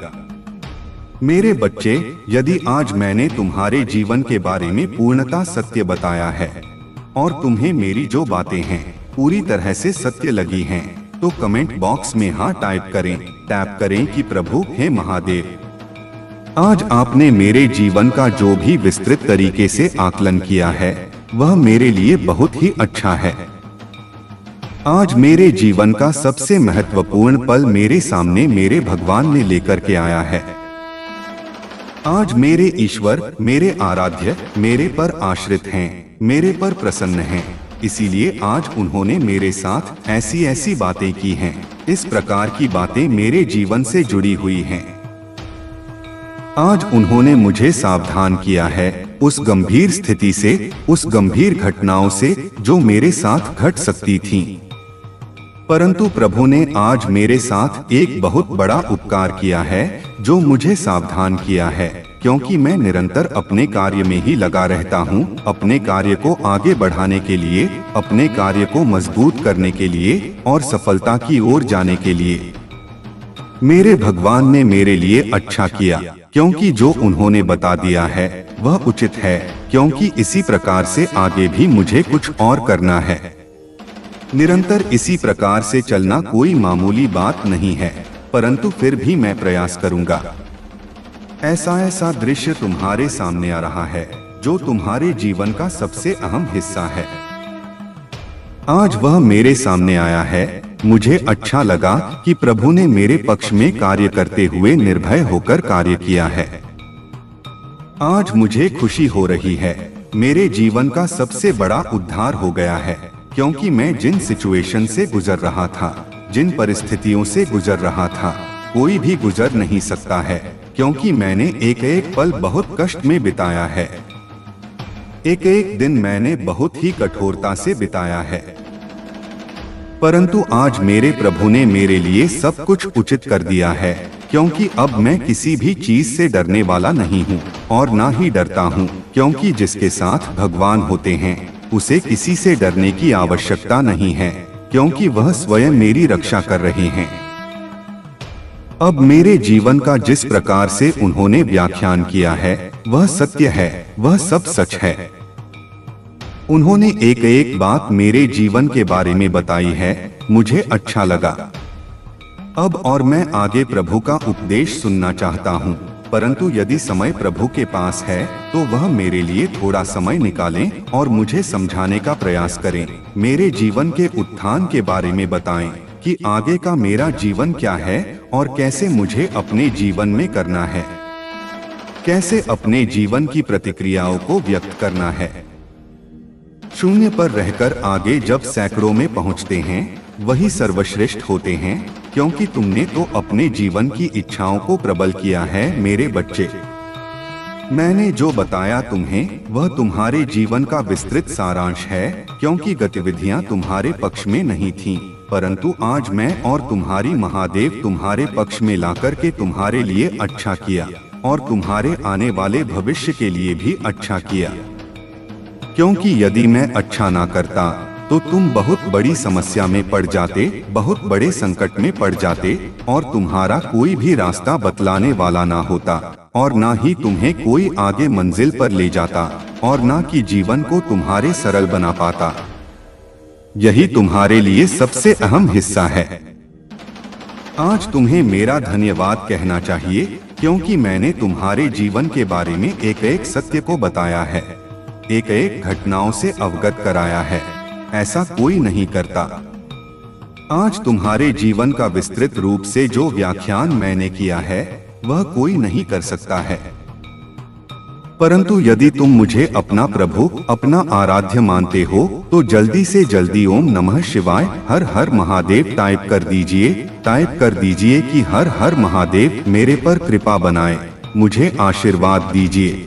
मेरे बच्चे, यदि आज मैंने तुम्हारे जीवन के बारे में पूर्णता सत्य बताया है और तुम्हें मेरी जो बातें हैं पूरी तरह से सत्य लगी हैं, तो कमेंट बॉक्स में हाँ टैप करें कि प्रभु हे महादेव। आज आपने मेरे जीवन का जो भी विस्तृत तरीके से आकलन किया है वह मेरे लिए बहुत ही अच्छा है। आज मेरे जीवन का सबसे महत्वपूर्ण पल मेरे सामने मेरे भगवान ने लेकर के आया है। आज मेरे ईश्वर, मेरे आराध्य मेरे पर आश्रित हैं, मेरे पर प्रसन्न हैं, इसीलिए आज उन्होंने मेरे साथ ऐसी ऐसी बातें की हैं। इस प्रकार की बातें मेरे जीवन से जुड़ी हुई हैं। आज उन्होंने मुझे सावधान किया है उस गंभीर स्थिति से, उस गंभीर घटनाओं से जो मेरे साथ घट सकती थीं। परंतु प्रभु ने आज मेरे साथ एक बहुत बड़ा उपकार किया है, जो मुझे सावधान किया है, क्योंकि मैं निरंतर अपने कार्य में ही लगा रहता हूँ, अपने कार्य को आगे बढ़ाने के लिए, अपने कार्य को मजबूत करने के लिए और सफलता की ओर जाने के लिए। मेरे भगवान ने मेरे लिए अच्छा किया, क्योंकि जो उन्होंने बता दिया है वह उचित है, क्योंकि इसी प्रकार से आगे भी मुझे कुछ और करना है। निरंतर इसी प्रकार से चलना कोई मामूली बात नहीं है, परंतु फिर भी मैं प्रयास करूंगा। ऐसा दृश्य तुम्हारे सामने आ रहा है, जो तुम्हारे जीवन का सबसे अहम हिस्सा है। आज वह मेरे सामने आया है। मुझे अच्छा लगा कि प्रभु ने मेरे पक्ष में कार्य करते हुए निर्भय होकर कार्य किया है। आज मुझे खुशी हो रही है। मेरे जीवन का सबसे बड़ा उद्धार हो गया है, क्योंकि मैं जिन सिचुएशन से गुजर रहा था, जिन परिस्थितियों से गुजर रहा था, कोई भी गुजर नहीं सकता है, क्योंकि मैंने एक एक पल बहुत कष्ट में बिताया है। एक एक दिन मैंने बहुत ही कठोरता से बिताया है। परंतु आज मेरे प्रभु ने मेरे लिए सब कुछ उचित कर दिया है, क्योंकि अब मैं किसी भी चीज से डरने वाला नहीं हूँ और ना ही डरता हूँ, क्योंकि जिसके साथ भगवान होते हैं उसे किसी से डरने की आवश्यकता नहीं है, क्योंकि वह स्वयं मेरी रक्षा कर रहे हैं। अब मेरे जीवन का जिस प्रकार से उन्होंने व्याख्यान किया है वह सत्य है, वह सब सच है। उन्होंने एक एक बात मेरे जीवन के बारे में बताई है, मुझे अच्छा लगा। अब और मैं आगे प्रभु का उपदेश सुनना चाहता हूँ, परंतु यदि समय प्रभु के पास है तो वह मेरे लिए थोड़ा समय निकालें और मुझे समझाने का प्रयास करें, मेरे जीवन के उत्थान के बारे में बताएं कि आगे का मेरा जीवन क्या है और कैसे मुझे अपने जीवन में करना है, कैसे अपने जीवन की प्रतिक्रियाओं को व्यक्त करना है। शून्य पर रहकर आगे जब सैकड़ों में पहुंचते हैं वही सर्वश्रेष्ठ होते हैं, क्योंकि तुमने तो अपने जीवन की इच्छाओं को प्रबल किया है। मेरे बच्चे, मैंने जो बताया तुम्हें वह तुम्हारे जीवन का विस्तृत सारांश है, क्योंकि गतिविधियां तुम्हारे पक्ष में नहीं थीं, परंतु आज मैं और तुम्हारी महादेव तुम्हारे पक्ष में लाकर के तुम्हारे लिए अच्छा किया और तुम्हारे आने वाले भविष्य के लिए भी अच्छा किया। क्योंकि यदि मैं अच्छा ना करता तो तुम बहुत बड़ी समस्या में पड़ जाते, बहुत बड़े संकट में पड़ जाते और तुम्हारा कोई भी रास्ता बतलाने वाला ना होता और ना ही तुम्हें कोई आगे मंजिल पर ले जाता और ना कि जीवन को तुम्हारे सरल बना पाता। यही तुम्हारे लिए सबसे अहम हिस्सा है। आज तुम्हें मेरा धन्यवाद कहना चाहिए, क्योंकि मैंने तुम्हारे जीवन के बारे में एक एक सत्य को बताया है, एक एक घटनाओं से अवगत कराया है। ऐसा कोई नहीं करता। आज तुम्हारे जीवन का विस्तृत रूप से जो व्याख्यान मैंने किया है वह कोई नहीं कर सकता है। परंतु यदि तुम मुझे अपना प्रभु, अपना आराध्य मानते हो तो जल्दी से जल्दी ओम नमः शिवाय हर हर महादेव टाइप कर दीजिए कि हर हर महादेव मेरे पर कृपा बनाए, मुझे आशीर्वाद दीजिए।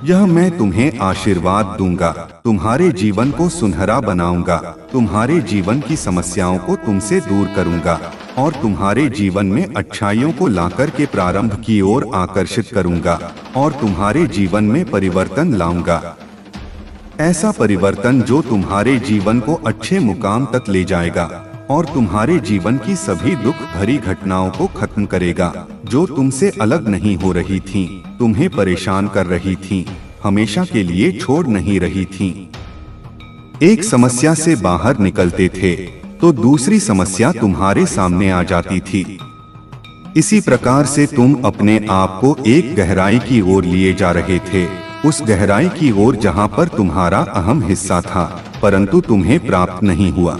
यह मैं तुम्हें आशीर्वाद दूंगा, तुम्हारे जीवन को सुनहरा बनाऊंगा, तुम्हारे जीवन की समस्याओं को तुमसे दूर करूंगा और तुम्हारे जीवन में अच्छाइयों को लाकर के प्रारंभ की ओर आकर्षित करूंगा और तुम्हारे जीवन में परिवर्तन लाऊंगा। ऐसा परिवर्तन जो तुम्हारे जीवन को अच्छे मुकाम तक ले जाएगा और तुम्हारे जीवन की सभी दुख भरी घटनाओं को खत्म करेगा, जो तुमसे अलग नहीं हो रही थीं, तुम्हें परेशान कर रही थीं, हमेशा के लिए छोड़ नहीं रही थीं। एक समस्या से बाहर निकलते थे तो दूसरी समस्या तुम्हारे सामने आ जाती थी। इसी प्रकार से तुम अपने आप को एक गहराई की ओर लिए जा रहे थे, उस गहराई की ओर जहां पर तुम्हारा अहम हिस्सा था, परंतु तुम्हें प्राप्त नहीं हुआ।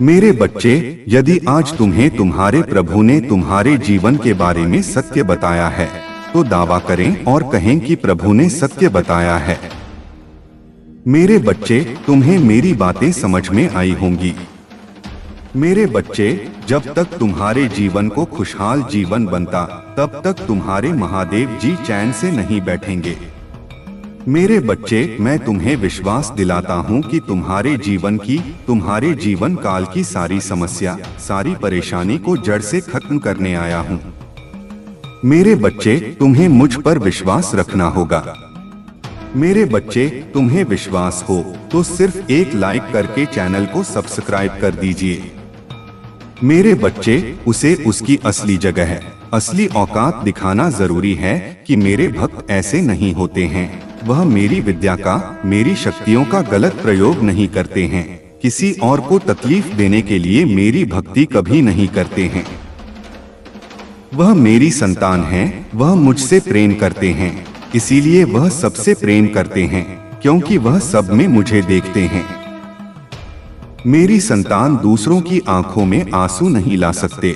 मेरे बच्चे, यदि आज तुम्हें तुम्हारे प्रभु ने तुम्हारे जीवन के बारे में सत्य बताया है तो दावा करें और कहें कि प्रभु ने सत्य बताया है। मेरे बच्चे, तुम्हें मेरी बातें समझ में आई होंगी। मेरे बच्चे, जब तक तुम्हारे जीवन को खुशहाल जीवन बनता तब तक तुम्हारे महादेव जी चैन से नहीं बैठेंगे। मेरे बच्चे, मैं तुम्हें विश्वास दिलाता हूँ कि तुम्हारे जीवन काल की सारी समस्या, सारी परेशानी को जड़ से खत्म करने आया हूँ। मेरे बच्चे, तुम्हें मुझ पर विश्वास रखना होगा। मेरे बच्चे, तुम्हें विश्वास हो तो सिर्फ एक लाइक करके चैनल को सब्सक्राइब कर दीजिए। मेरे बच्चे, उसे उसकी असली जगह है, असली औकात दिखाना जरूरी है कि मेरे भक्त ऐसे नहीं होते हैं। वह मेरी विद्या का, मेरी शक्तियों का गलत प्रयोग नहीं करते हैं। किसी और को तकलीफ देने के लिए मेरी भक्ति कभी नहीं करते हैं। वह मेरी संतान हैं, वह मुझसे प्रेम करते हैं, इसीलिए वह सबसे प्रेम करते हैं, क्योंकि वह सब में मुझे देखते हैं। मेरी संतान दूसरों की आंखों में आंसू नहीं ला सकते।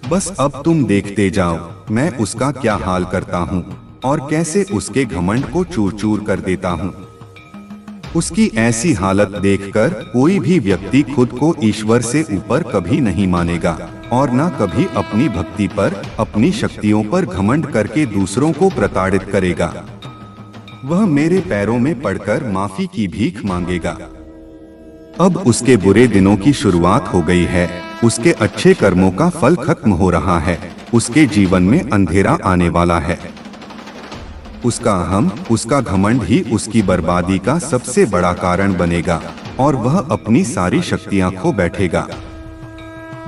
बस अब तुम देखते जाओ, मैं उसका क्या हाल करता हूँ और कैसे उसके घमंड को चूर चूर कर देता हूँ। उसकी ऐसी हालत देखकर कोई भी व्यक्ति खुद को ईश्वर से ऊपर कभी नहीं मानेगा और न कभी अपनी भक्ति पर, अपनी शक्तियों पर घमंड करके दूसरों को प्रताड़ित करेगा। वह मेरे पैरों में पड़कर माफी की भीख मांगेगा। अब उसके बुरे दिनों की शुरुआत हो गई है। उसके अच्छे कर्मों का फल खत्म हो रहा है। उसके जीवन में अंधेरा आने वाला है। उसका अहम, उसका घमंड ही उसकी बर्बादी का सबसे बड़ा कारण बनेगा और वह अपनी सारी शक्तियां खो बैठेगा।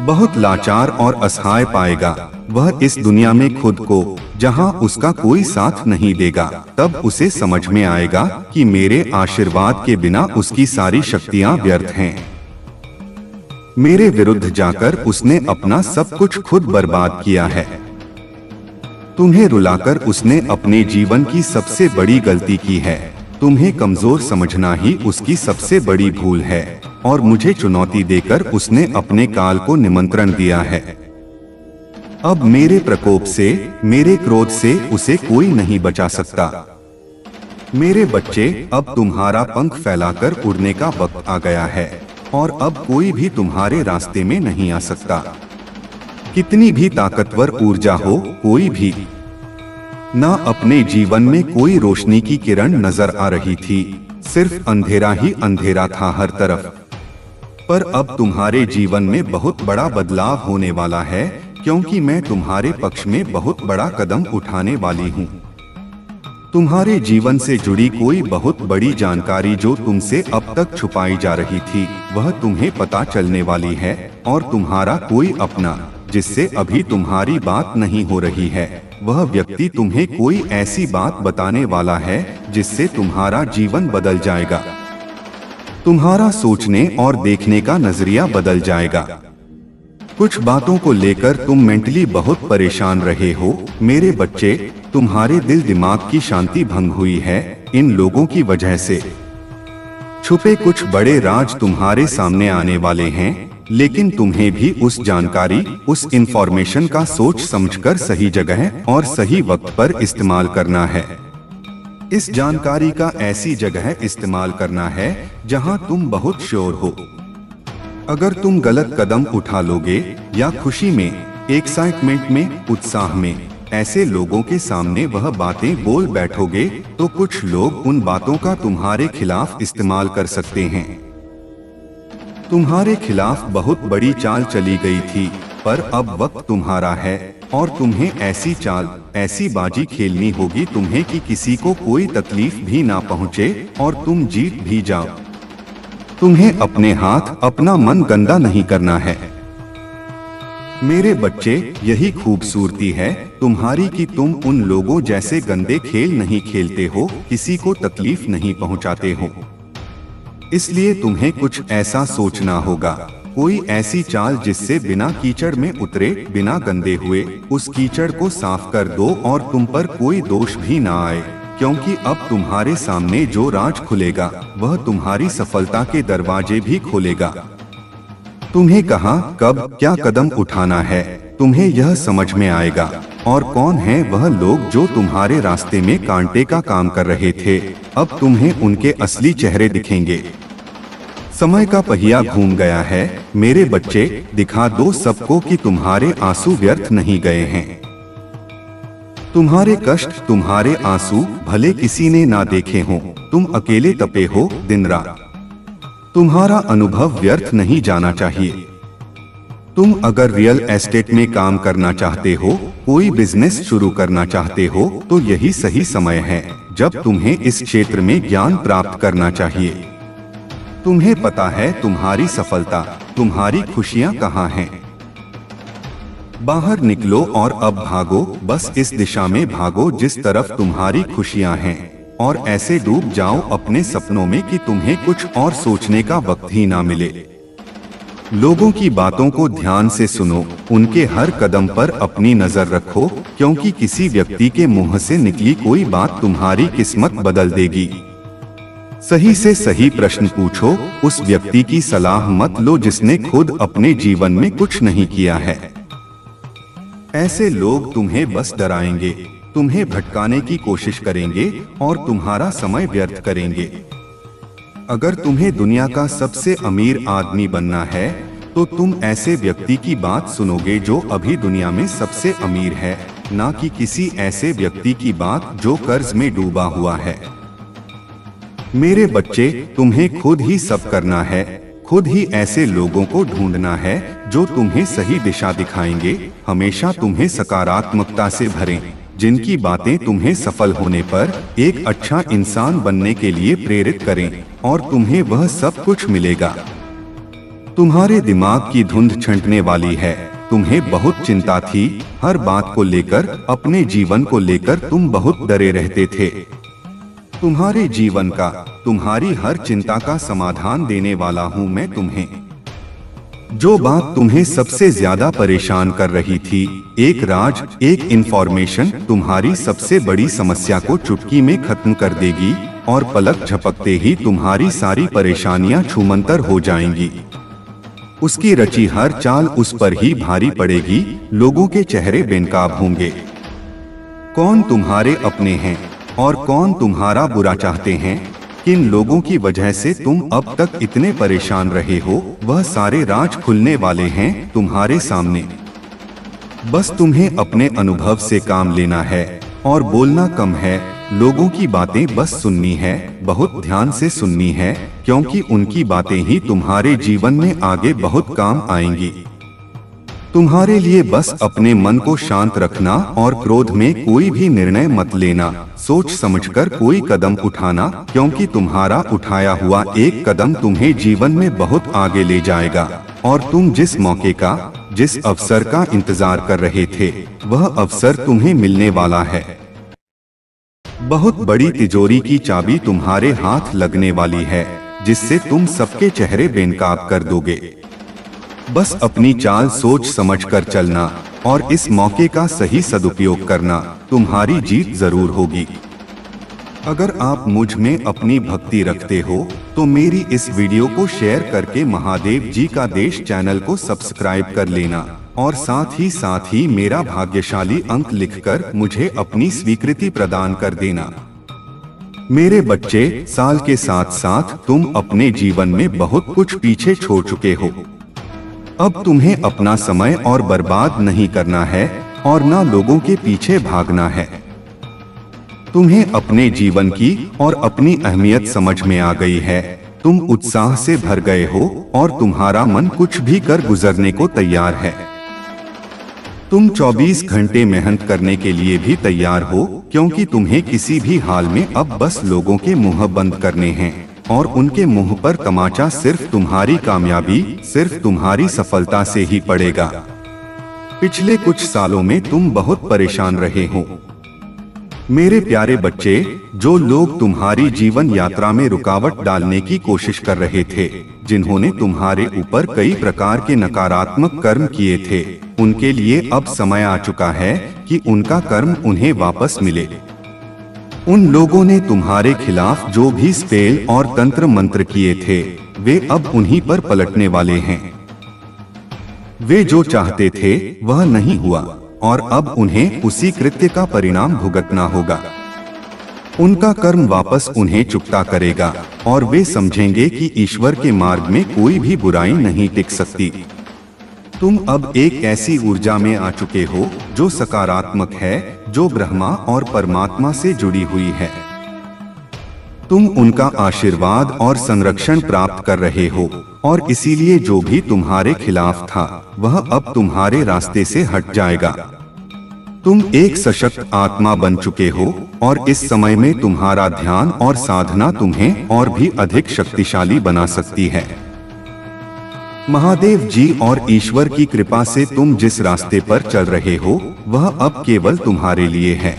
बहुत लाचार और असहाय पाएगा। वह इस दुनिया में खुद को, जहां उसका कोई साथ नहीं देगा, तब उसे समझ में आएगा कि मेरे आशीर्वाद के बिना उसकी सारी शक्तियां व्यर्थ हैं। मेरे विरुद्ध जाकर उसने अपना सब कुछ खुद बर्बाद किया है। तुम्हें रुलाकर उसने अपने जीवन की सबसे बड़ी गलती की है। तुम्हें कमजोर समझना ही उसकी सबसे बड़ी भूल है और मुझे चुनौती देकर उसने अपने काल को निमंत्रण दिया है। अब मेरे प्रकोप से, मेरे क्रोध से उसे कोई नहीं बचा सकता। मेरे बच्चे, अब तुम्हारा पंख फैलाकर उड़ने का वक्त आ गया है और अब कोई भी तुम्हारे रास्ते में नहीं आ सकता। कितनी भी ताकतवर ऊर्जा हो, कोई भी ना, अपने जीवन में कोई रोशनी की किरण नजर आ रही थी। सिर्फ अंधेरा ही अंधेरा था हर तरफ। पर अब तुम्हारे जीवन में बहुत बड़ा बदलाव होने वाला है, क्योंकि मैं तुम्हारे पक्ष में बहुत बड़ा कदम उठाने वाली हूँ। तुम्हारे जीवन से जुड़ी कोई बहुत बड़ी जानकारी जो तुमसे अब तक छुपाई जा रही थी, वह तुम्हें पता चलने वाली है और तुम्हारा कोई अपना, जिससे अभी तुम्हारी बात नहीं हो रही है, वह व्यक्ति तुम्हें कोई ऐसी बात बताने वाला है जिससे तुम्हारा जीवन बदल जाएगा। तुम्हारा सोचने और देखने का नजरिया बदल जाएगा। कुछ बातों को लेकर तुम मेंटली बहुत परेशान रहे हो। मेरे बच्चे, तुम्हारे दिल दिमाग की शांति भंग हुई है इन लोगों की वजह से। छुपे कुछ बड़े राज तुम्हारे सामने आने वाले हैं, लेकिन तुम्हें भी उस जानकारी, उस इंफॉर्मेशन का सोच समझकर सही जगह और सही वक्त पर इस्तेमाल करना है। इस जानकारी का ऐसी जगह इस्तेमाल करना है जहां तुम बहुत श्योर हो। अगर तुम गलत कदम उठा लोगे या खुशी में, एक्साइटमेंट में, उत्साह में ऐसे लोगों के सामने वह बातें बोल बैठोगे, तो कुछ लोग उन बातों का तुम्हारे खिलाफ इस्तेमाल कर सकते हैं। तुम्हारे खिलाफ बहुत बड़ी चाल चली गई थी, पर अब वक्त तुम्हारा है और तुम्हें ऐसी चाल, ऐसी बाजी खेलनी होगी तुम्हें कि किसी को कोई तकलीफ भी ना पहुंचे और तुम जीत भी जाओ। तुम्हें अपने हाथ, अपना मन गंदा नहीं करना है। मेरे बच्चे, यही खूबसूरती है तुम्हारी कि तुम उन लोगों जैसे गंदे खेल नहीं खेलते हो, किसी को तकलीफ नहीं पहुंचाते हो। इसलिए तुम्हें कुछ ऐसा सोचना होगा, कोई ऐसी चाल जिससे बिना कीचड़ में उतरे, बिना गंदे हुए उस कीचड़ को साफ कर दो और तुम पर कोई दोष भी ना आए, क्योंकि अब तुम्हारे सामने जो राज खुलेगा वह तुम्हारी सफलता के दरवाजे भी खोलेगा। तुम्हें कहाँ, कब, क्या कदम उठाना है, तुम्हें यह समझ में आएगा। और कौन है वह लोग जो तुम्हारे रास्ते में कांटे का काम कर रहे थे, अब तुम्हें उनके असली चेहरे दिखेंगे। समय का पहिया घूम गया है मेरे बच्चे, दिखा दो सबको कि तुम्हारे आंसू व्यर्थ नहीं गए हैं। तुम्हारे कष्ट, तुम्हारे आंसू भले किसी ने ना देखे हों, तुम अकेले तपे हो दिन रात। तुम्हारा अनुभव व्यर्थ नहीं जाना चाहिए। तुम अगर रियल एस्टेट में काम करना चाहते हो, कोई बिजनेस शुरू करना चाहते हो, तो यही सही समय है जब तुम्हें इस क्षेत्र में ज्ञान प्राप्त करना चाहिए। तुम्हें पता है तुम्हारी सफलता, तुम्हारी खुशियां कहाँ हैं। बाहर निकलो और अब भागो, बस इस दिशा में भागो जिस तरफ तुम्हारी खुशियां हैं, और ऐसे डूब जाओ अपने सपनों में कि तुम्हें कुछ और सोचने का वक्त ही ना मिले। लोगों की बातों को ध्यान से सुनो, उनके हर कदम पर अपनी नजर रखो, क्योंकि किसी व्यक्ति के मुंह से निकली कोई बात तुम्हारी किस्मत बदल देगी। सही से सही प्रश्न पूछो, उस व्यक्ति की सलाह मत लो जिसने खुद अपने जीवन में कुछ नहीं किया है। ऐसे लोग तुम्हें बस डराएंगे, तुम्हें भटकाने की कोशिश करेंगे और तुम्हारा समय व्यर्थ करेंगे। अगर तुम्हें दुनिया का सबसे अमीर आदमी बनना है, तो तुम ऐसे व्यक्ति की बात सुनोगे जो अभी दुनिया में सबसे अमीर है, ना कि किसी ऐसे व्यक्ति की बात जो कर्ज में डूबा हुआ है। मेरे बच्चे, तुम्हें खुद ही सब करना है, खुद ही ऐसे लोगों को ढूंढना है जो तुम्हें सही दिशा दिखाएंगे, हमेशा तुम्हें सकारात्मकता से भरें, जिनकी बातें तुम्हें सफल होने पर एक अच्छा इंसान बनने के लिए प्रेरित करें, और तुम्हें वह सब कुछ मिलेगा। तुम्हारे दिमाग की धुंध छंटने वाली है, तुम्हें बहुत चिंता थी, हर बात को लेकर, अपने जीवन को लेकर तुम बहुत डरे रहते थे। तुम्हारे जीवन का, तुम्हारी हर चिंता का समाधान देने वाला हूँ मैं तुम्हें। जो बात तुम्हें सबसे ज्यादा परेशान कर रही थी, एक राज, एक इंफॉर्मेशन तुम्हारी सबसे बड़ी समस्या को चुटकी में खत्म कर देगी, और पलक झपकते ही तुम्हारी सारी परेशानियां छूमंतर हो जाएंगी। उसकी रची हर चाल उस पर ही भारी पड़ेगी, लोगों के चेहरे बेनकाब होंगे। कौन तुम्हारे अपने हैं और कौन तुम्हारा बुरा चाहते हैं, किन लोगों की वजह से तुम अब तक इतने परेशान रहे हो, वह सारे राज खुलने वाले हैं तुम्हारे सामने। बस तुम्हें अपने अनुभव से काम लेना है और बोलना कम है, लोगों की बातें बस सुननी है, बहुत ध्यान से सुननी है, क्योंकि उनकी बातें ही तुम्हारे जीवन में आगे बहुत काम आएंगी। तुम्हारे लिए बस अपने मन को शांत रखना और क्रोध में कोई भी निर्णय मत लेना, सोच समझकर कोई कदम उठाना, क्योंकि तुम्हारा उठाया हुआ एक कदम तुम्हें जीवन में बहुत आगे ले जाएगा, और तुम जिस मौके का, जिस अवसर का इंतजार कर रहे थे, वह अवसर तुम्हें मिलने वाला है। बहुत बड़ी तिजोरी की चाबी तुम्हारे हाथ लगने वाली है, जिससे तुम सबके चेहरे बेनकाब कर दोगे। बस अपनी चाल सोच समझकर चलना और इस मौके का सही सदुपयोग करना, तुम्हारी जीत जरूर होगी। अगर आप मुझ में अपनी भक्ति रखते हो, तो मेरी इस वीडियो को शेयर करके महादेव जी का देश चैनल को सब्सक्राइब कर लेना, और साथ ही मेरा भाग्यशाली अंक लिखकर मुझे अपनी स्वीकृति प्रदान कर देना। मेरे बच्चे, साल के साथ साथ तुम अपने जीवन में बहुत कुछ पीछे छोड़ चुके हो। अब तुम्हें अपना समय और बर्बाद नहीं करना है और ना लोगों के पीछे भागना है। तुम्हें अपने जीवन की और अपनी अहमियत समझ में आ गई है, तुम उत्साह से भर गए हो और तुम्हारा मन कुछ भी कर गुजरने को तैयार है। तुम 24 घंटे मेहनत करने के लिए भी तैयार हो, क्योंकि तुम्हें किसी भी हाल में अब बस लोगों के मुंह बंद करने हैं, और उनके मुंह पर तमाचा सिर्फ तुम्हारी कामयाबी, सिर्फ तुम्हारी सफलता से ही पड़ेगा। पिछले कुछ सालों में तुम बहुत परेशान रहे हो। मेरे प्यारे बच्चे, जो लोग तुम्हारी जीवन यात्रा में रुकावट डालने की कोशिश कर रहे थे, जिन्होंने तुम्हारे ऊपर कई प्रकार के नकारात्मक कर्म किए थे, उनके लिए अब समय आ चुका है कि उनका कर्म उन्हें वापस मिले। उन लोगों ने तुम्हारे खिलाफ जो भी स्पेल और तंत्र मंत्र किए थे, वे अब उन्हीं पर पलटने वाले हैं। वे जो चाहते थे वह नहीं हुआ, और अब उन्हें उसी कृत्य का परिणाम भुगतना होगा। उनका कर्म वापस उन्हें चुकता करेगा, और वे समझेंगे कि ईश्वर के मार्ग में कोई भी बुराई नहीं टिक सकती। तुम अब एक ऐसी ऊर्जा में आ चुके हो जो सकारात्मक है, जो ब्रह्मा और परमात्मा से जुड़ी हुई है। तुम उनका आशीर्वाद और संरक्षण प्राप्त कर रहे हो, और इसीलिए जो भी तुम्हारे खिलाफ था वह अब तुम्हारे रास्ते से हट जाएगा। तुम एक सशक्त आत्मा बन चुके हो, और इस समय में तुम्हारा ध्यान और साधना तुम्हें और भी अधिक शक्तिशाली बना सकती है। महादेव जी और ईश्वर की कृपा से तुम जिस रास्ते पर चल रहे हो वह अब केवल तुम्हारे लिए है।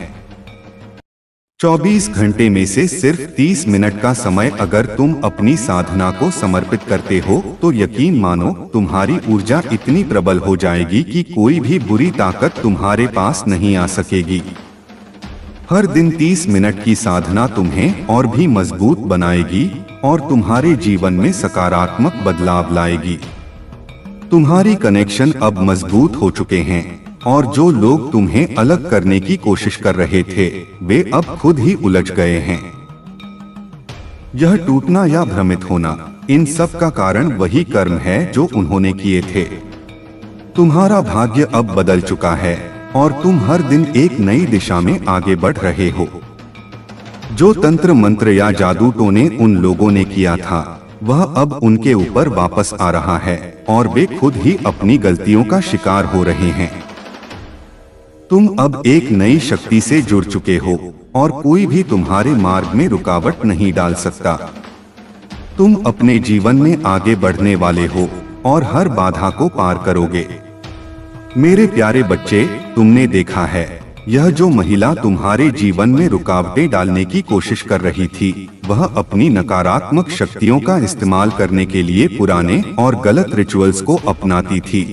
24 घंटे में से सिर्फ 30 मिनट का समय अगर तुम अपनी साधना को समर्पित करते हो तो यकीन मानो तुम्हारी ऊर्जा इतनी प्रबल हो जाएगी कि कोई भी बुरी ताकत तुम्हारे पास नहीं आ सकेगी। हर दिन 30 मिनट की साधना तुम्हें और भी मजबूत बनाएगी और तुम्हारे जीवन में सकारात्मक बदलाव लाएगी। तुम्हारी कनेक्शन अब मजबूत हो चुके हैं, और जो लोग तुम्हें अलग करने की कोशिश कर रहे थे वे अब खुद ही उलझ गए हैं। यह टूटना या भ्रमित होना, इन सब का कारण वही कर्म है जो उन्होंने किए थे। तुम्हारा भाग्य अब बदल चुका है और तुम हर दिन एक नई दिशा में आगे बढ़ रहे हो। जो तंत्र मंत्र या जादू टोने उन लोगों ने किया था वह अब उनके ऊपर वापस आ रहा है और वे खुद ही अपनी गलतियों का शिकार हो रहे हैं। तुम अब एक नई शक्ति से जुड़ चुके हो और कोई भी तुम्हारे मार्ग में रुकावट नहीं डाल सकता। तुम अपने जीवन में आगे बढ़ने वाले हो और हर बाधा को पार करोगे। मेरे प्यारे बच्चे, तुमने देखा है यह जो महिला तुम्हारे जीवन में रुकावटें डालने की कोशिश कर रही थी वह अपनी नकारात्मक शक्तियों का इस्तेमाल करने के लिए पुराने और गलत रिचुअल्स को अपनाती थी।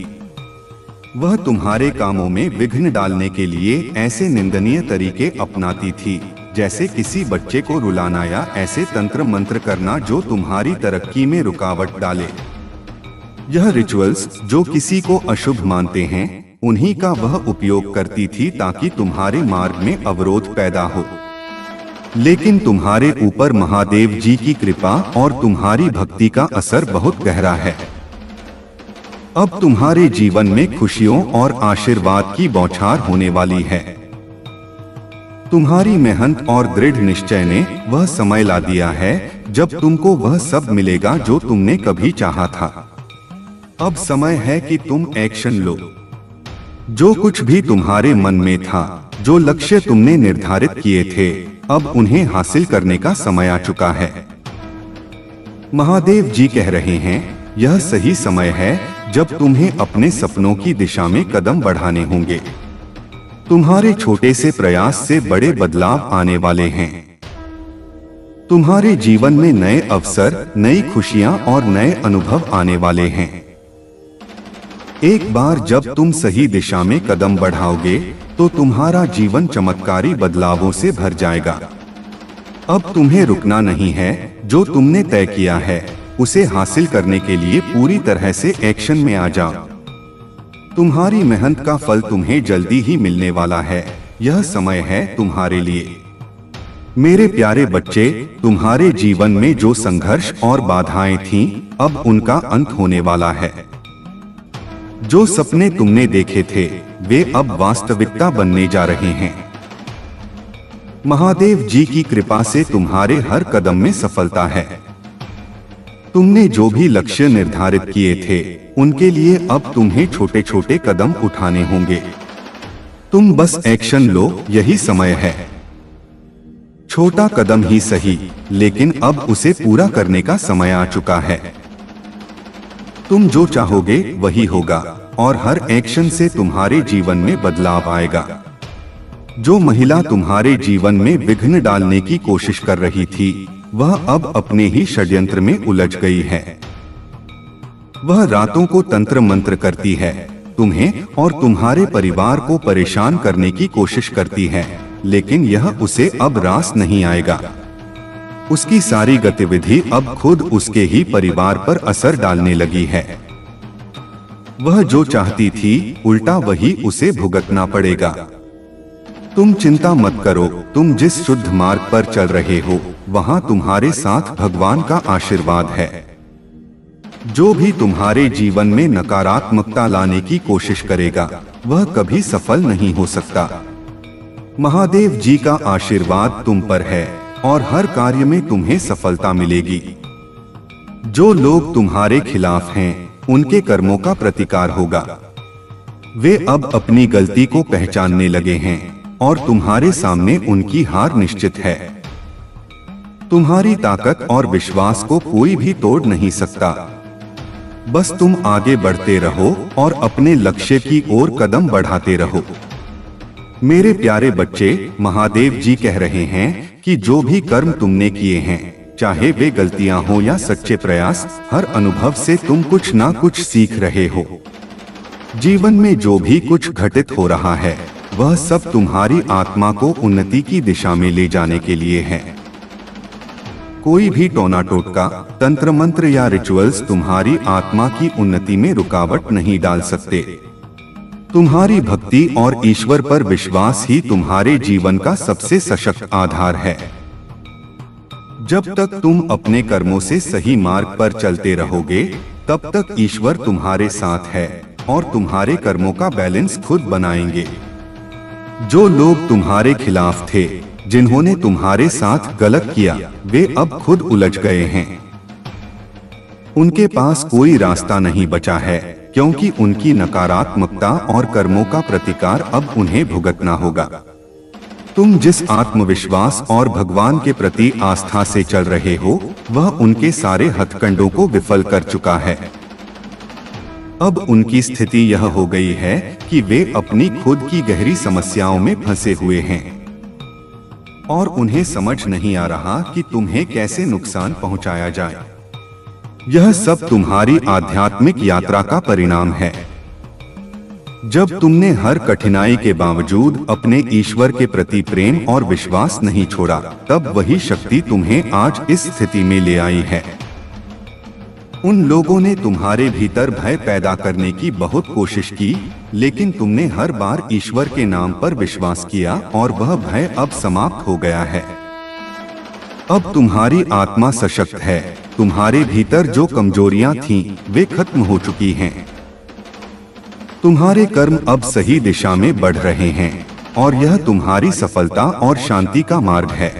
वह तुम्हारे कामों में विघ्न डालने के लिए ऐसे निंदनीय तरीके अपनाती थी, जैसे किसी बच्चे को रुलाना या ऐसे तंत्र मंत्र करना जो तुम्हारी तरक्की में रुकावट डाले। यह रिचुअल्स जो किसी को अशुभ मानते हैं उन्हीं का वह उपयोग करती थी ताकि तुम्हारे मार्ग में अवरोध पैदा हो। लेकिन तुम्हारे ऊपर महादेव जी की कृपा और तुम्हारी भक्ति का असर बहुत गहरा है। अब तुम्हारे जीवन में खुशियों और आशीर्वाद की बौछार होने वाली है। तुम्हारी मेहनत और दृढ़ निश्चय ने वह समय ला दिया है जब तुमको वह सब मिलेगा जो तुमने कभी चाहा था। अब समय है कि तुम एक्शन लो। जो कुछ भी तुम्हारे मन में था, जो लक्ष्य तुमने निर्धारित किए थे, अब उन्हें हासिल करने का समय आ चुका है। महादेव जी कह रहे हैं यह सही समय है जब तुम्हें अपने सपनों की दिशा में कदम बढ़ाने होंगे। तुम्हारे छोटे से प्रयास से बड़े बदलाव आने वाले हैं। तुम्हारे जीवन में नए अवसर, नई खुशियां और नए अनुभव आने वाले हैं। एक बार जब तुम सही दिशा में कदम बढ़ाओगे तो तुम्हारा जीवन चमत्कारी बदलावों से भर जाएगा। अब तुम्हें रुकना नहीं है। जो तुमने तय किया है उसे हासिल करने के लिए पूरी तरह से एक्शन में आ जाओ। तुम्हारी मेहनत का फल तुम्हें जल्दी ही मिलने वाला है। यह समय है तुम्हारे लिए। मेरे प्यारे बच्चे, तुम्हारे जीवन में जो संघर्ष और बाधाएं थीं, अब उनका अंत होने वाला है। जो सपने तुमने देखे थे वे अब वास्तविकता बनने जा रहे हैं। महादेव जी की कृपा से तुम्हारे हर कदम में सफलता है। तुमने जो भी लक्ष्य निर्धारित किए थे उनके लिए अब तुम्हें छोटे छोटे कदम उठाने होंगे। तुम बस एक्शन लो, यही समय है। छोटा कदम ही सही, लेकिन अब उसे पूरा करने का समय आ चुका है। तुम जो चाहोगे वही होगा और हर एक्शन से तुम्हारे जीवन में बदलाव आएगा। जो महिला तुम्हारे जीवन में विघ्न डालने की कोशिश कर रही थी वह अब अपने ही षड्यंत्र में उलझ गई है। वह रातों को तंत्र मंत्र करती है, तुम्हें और तुम्हारे परिवार को परेशान करने की कोशिश करती है, लेकिन यह उसे अब रास नहीं आएगा। उसकी सारी गतिविधि अब खुद उसके ही परिवार पर असर डालने लगी है। वह जो चाहती थी उल्टा वही उसे भुगतना पड़ेगा। तुम चिंता मत करो, तुम जिस शुद्ध मार्ग पर चल रहे हो वहां तुम्हारे साथ भगवान का आशीर्वाद है। जो भी तुम्हारे जीवन में नकारात्मकता लाने की कोशिश करेगा वह कभी सफल नहीं हो सकता। महादेव जी का आशीर्वाद तुम पर है और हर कार्य में तुम्हें सफलता मिलेगी। जो लोग तुम्हारे खिलाफ हैं, उनके कर्मों का प्रतिकार होगा। वे अब अपनी गलती को पहचानने लगे हैं और तुम्हारे सामने उनकी हार निश्चित है। तुम्हारी ताकत और विश्वास को कोई भी तोड़ नहीं सकता। बस तुम आगे बढ़ते रहो और अपने लक्ष्य की ओर कदम बढ़ाते रहो। मेरे प्यारे बच्चे, महादेव जी कह रहे हैं कि जो भी कर्म तुमने किए हैं, चाहे वे गलतियां हो या सच्चे प्रयास, हर अनुभव से तुम कुछ ना कुछ सीख रहे हो। जीवन में जो भी कुछ घटित हो रहा है, वह सब तुम्हारी आत्मा को उन्नति की दिशा में ले जाने के लिए है। कोई भी टोना टोटका, तंत्र मंत्र या रिचुअल्स तुम्हारी आत्मा की उन्नति में रुकावट नहीं डाल सकते। तुम्हारी भक्ति और ईश्वर पर विश्वास ही तुम्हारे जीवन का सबसे सशक्त आधार है। जब तक तुम अपने कर्मों से सही मार्ग पर चलते रहोगे, तब तक ईश्वर तुम्हारे साथ है और तुम्हारे कर्मों का बैलेंस खुद बनाएंगे। जो लोग तुम्हारे खिलाफ थे, जिन्होंने तुम्हारे साथ गलत किया, वे अब खुद उलझ गए हैं। उनके पास कोई रास्ता नहीं बचा है, क्योंकि उनकी नकारात्मकता और कर्मों का प्रतिकार अब उन्हें भुगतना होगा। तुम जिस आत्मविश्वास और भगवान के प्रति आस्था से चल रहे हो, वह उनके सारे हथकंडों को विफल कर चुका है। अब उनकी स्थिति यह हो गई है कि वे अपनी खुद की गहरी समस्याओं में फंसे हुए हैं और उन्हें समझ नहीं आ रहा कि तुम्हें कैसे नुकसान पहुंचाया जाए। यह सब तुम्हारी आध्यात्मिक यात्रा का परिणाम है। जब तुमने हर कठिनाई के बावजूद अपने ईश्वर के प्रति प्रेम और विश्वास नहीं छोड़ा, तब वही शक्ति तुम्हें आज इस स्थिति में ले आई है। उन लोगों ने तुम्हारे भीतर भय पैदा करने की बहुत कोशिश की, लेकिन तुमने हर बार ईश्वर के नाम पर विश्वास किया और वह भय अब समाप्त हो गया है। अब तुम्हारी आत्मा सशक्त है। तुम्हारे भीतर जो कमजोरियां थीं, वे खत्म हो चुकी हैं। तुम्हारे कर्म अब सही दिशा में बढ़ रहे हैं और यह तुम्हारी सफलता और शांति का मार्ग है।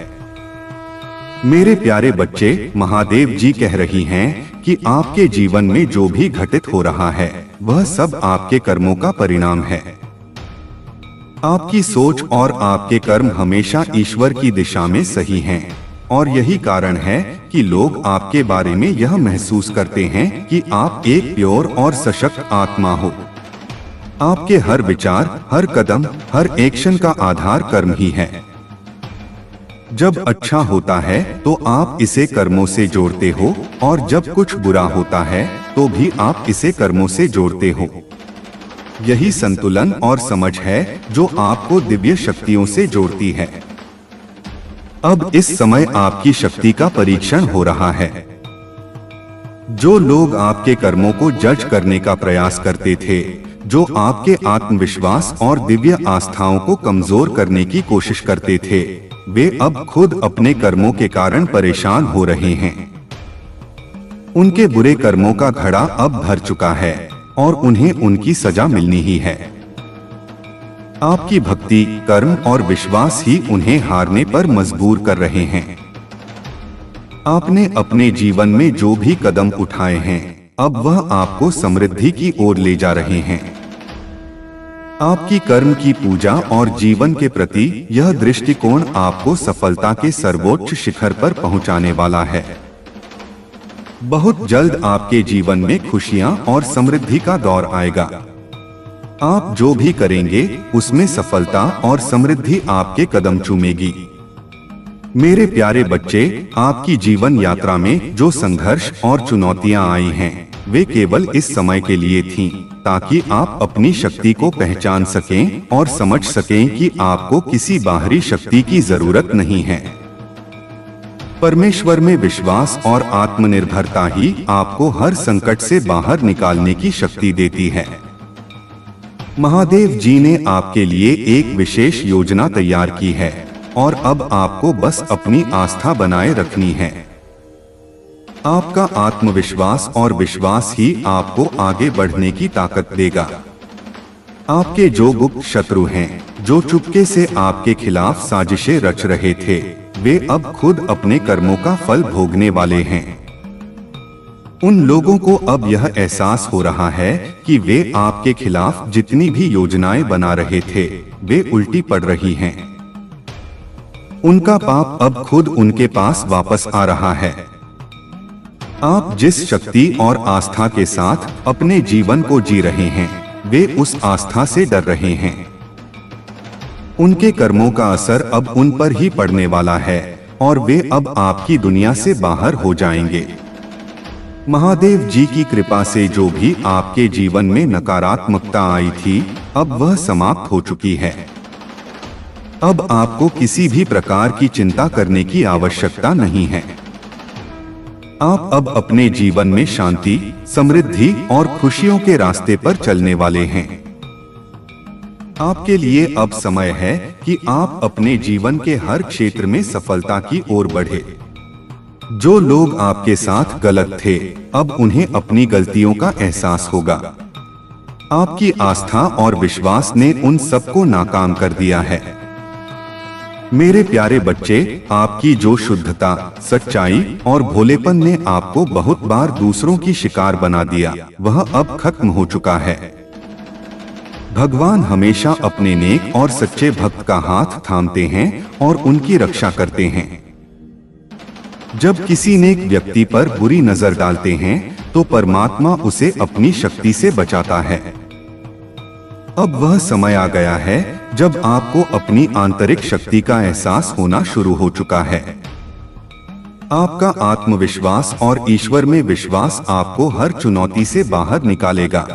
मेरे प्यारे बच्चे, महादेव जी कह रही हैं कि आपके जीवन में जो भी घटित हो रहा है, वह सब आपके कर्मों का परिणाम है। आपकी सोच और आपके कर्म हमेशा ईश्वर की दिशा में सही हैं और यही कारण है कि लोग आपके बारे में यह महसूस करते हैं कि आप एक प्योर और सशक्त आत्मा हो। आपके हर विचार, हर कदम, हर एक्शन का आधार कर्म ही है। जब अच्छा होता है तो आप इसे कर्मों से जोड़ते हो और जब कुछ बुरा होता है तो भी आप इसे कर्मों से जोड़ते हो। यही संतुलन और समझ है जो आपको दिव्य शक्तियों से जोड़ती है। अब इस समय आपकी शक्ति का परीक्षण हो रहा है। जो लोग आपके कर्मों को जज करने का प्रयास करते थे, जो आपके आत्मविश्वास और दिव्य आस्थाओं को कमजोर करने की कोशिश करते थे, वे अब खुद अपने कर्मों के कारण परेशान हो रहे हैं। उनके बुरे कर्मों का घड़ा अब भर चुका है और उन्हें उनकी सजा मिलनी ही है। आपकी भक्ति, कर्म और विश्वास ही उन्हें हारने पर मजबूर कर रहे हैं। आपने अपने जीवन में जो भी कदम उठाए हैं, अब वह आपको समृद्धि की ओर ले जा रहे हैं। आपकी कर्म की पूजा और जीवन के प्रति यह दृष्टिकोण आपको सफलता के सर्वोच्च शिखर पर पहुंचाने वाला है। बहुत जल्द आपके जीवन में खुशियां और समृद्धि का दौर आएगा। आप जो भी करेंगे उसमें सफलता और समृद्धि आपके कदम चूमेगी। मेरे प्यारे बच्चे, आपकी जीवन यात्रा में जो संघर्ष और चुनौतियां आई हैं, वे केवल इस समय के लिए थीं, ताकि आप अपनी शक्ति को पहचान सकें और समझ सकें कि आपको किसी बाहरी शक्ति की जरूरत नहीं है। परमेश्वर में विश्वास और आत्मनिर्भरता ही आपको हर संकट से बाहर निकालने की शक्ति देती है। महादेव जी ने आपके लिए एक विशेष योजना तैयार की है और अब आपको बस अपनी आस्था बनाए रखनी है। आपका आत्मविश्वास और विश्वास ही आपको आगे बढ़ने की ताकत देगा। आपके जो गुप्त शत्रु हैं, जो चुपके से आपके खिलाफ साजिशें रच रहे थे, वे अब खुद अपने कर्मों का फल भोगने वाले हैं। उन लोगों को अब यह एहसास हो रहा है कि वे आपके खिलाफ जितनी भी योजनाएं बना रहे थे, वे उल्टी पड़ रही हैं। उनका पाप अब खुद उनके पास वापस आ रहा है। आप जिस शक्ति और आस्था के साथ अपने जीवन को जी रहे हैं, वे उस आस्था से डर रहे हैं। उनके कर्मों का असर अब उन पर ही पड़ने वाला है और वे अब आपकी दुनिया से बाहर हो जाएंगे। महादेव जी की कृपा से जो भी आपके जीवन में नकारात्मकता आई थी, अब वह समाप्त हो चुकी है। अब आपको किसी भी प्रकार की चिंता करने की आवश्यकता नहीं है। आप अब अपने जीवन में शांति, समृद्धि और खुशियों के रास्ते पर चलने वाले हैं। आपके लिए अब समय है कि आप अपने जीवन के हर क्षेत्र में सफलता की ओर बढ़े। जो लोग आपके साथ गलत थे, अब उन्हें अपनी गलतियों का एहसास होगा। आपकी आस्था और विश्वास ने उन सबको नाकाम कर दिया है। मेरे प्यारे बच्चे, आपकी जो शुद्धता, सच्चाई और भोलेपन ने आपको बहुत बार दूसरों की शिकार बना दिया, वह अब खत्म हो चुका है। भगवान हमेशा अपने नेक और सच्चे भक्त का हाथ थामते हैं और उनकी रक्षा करते हैं। जब किसी नेक व्यक्ति पर बुरी नजर डालते हैं, तो परमात्मा उसे अपनी शक्ति से बचाता है। अब वह समय आ गया है जब आपको अपनी आंतरिक शक्ति का एहसास होना शुरू हो चुका है। आपका आत्मविश्वास और ईश्वर में विश्वास आपको हर चुनौती से बाहर निकालेगा।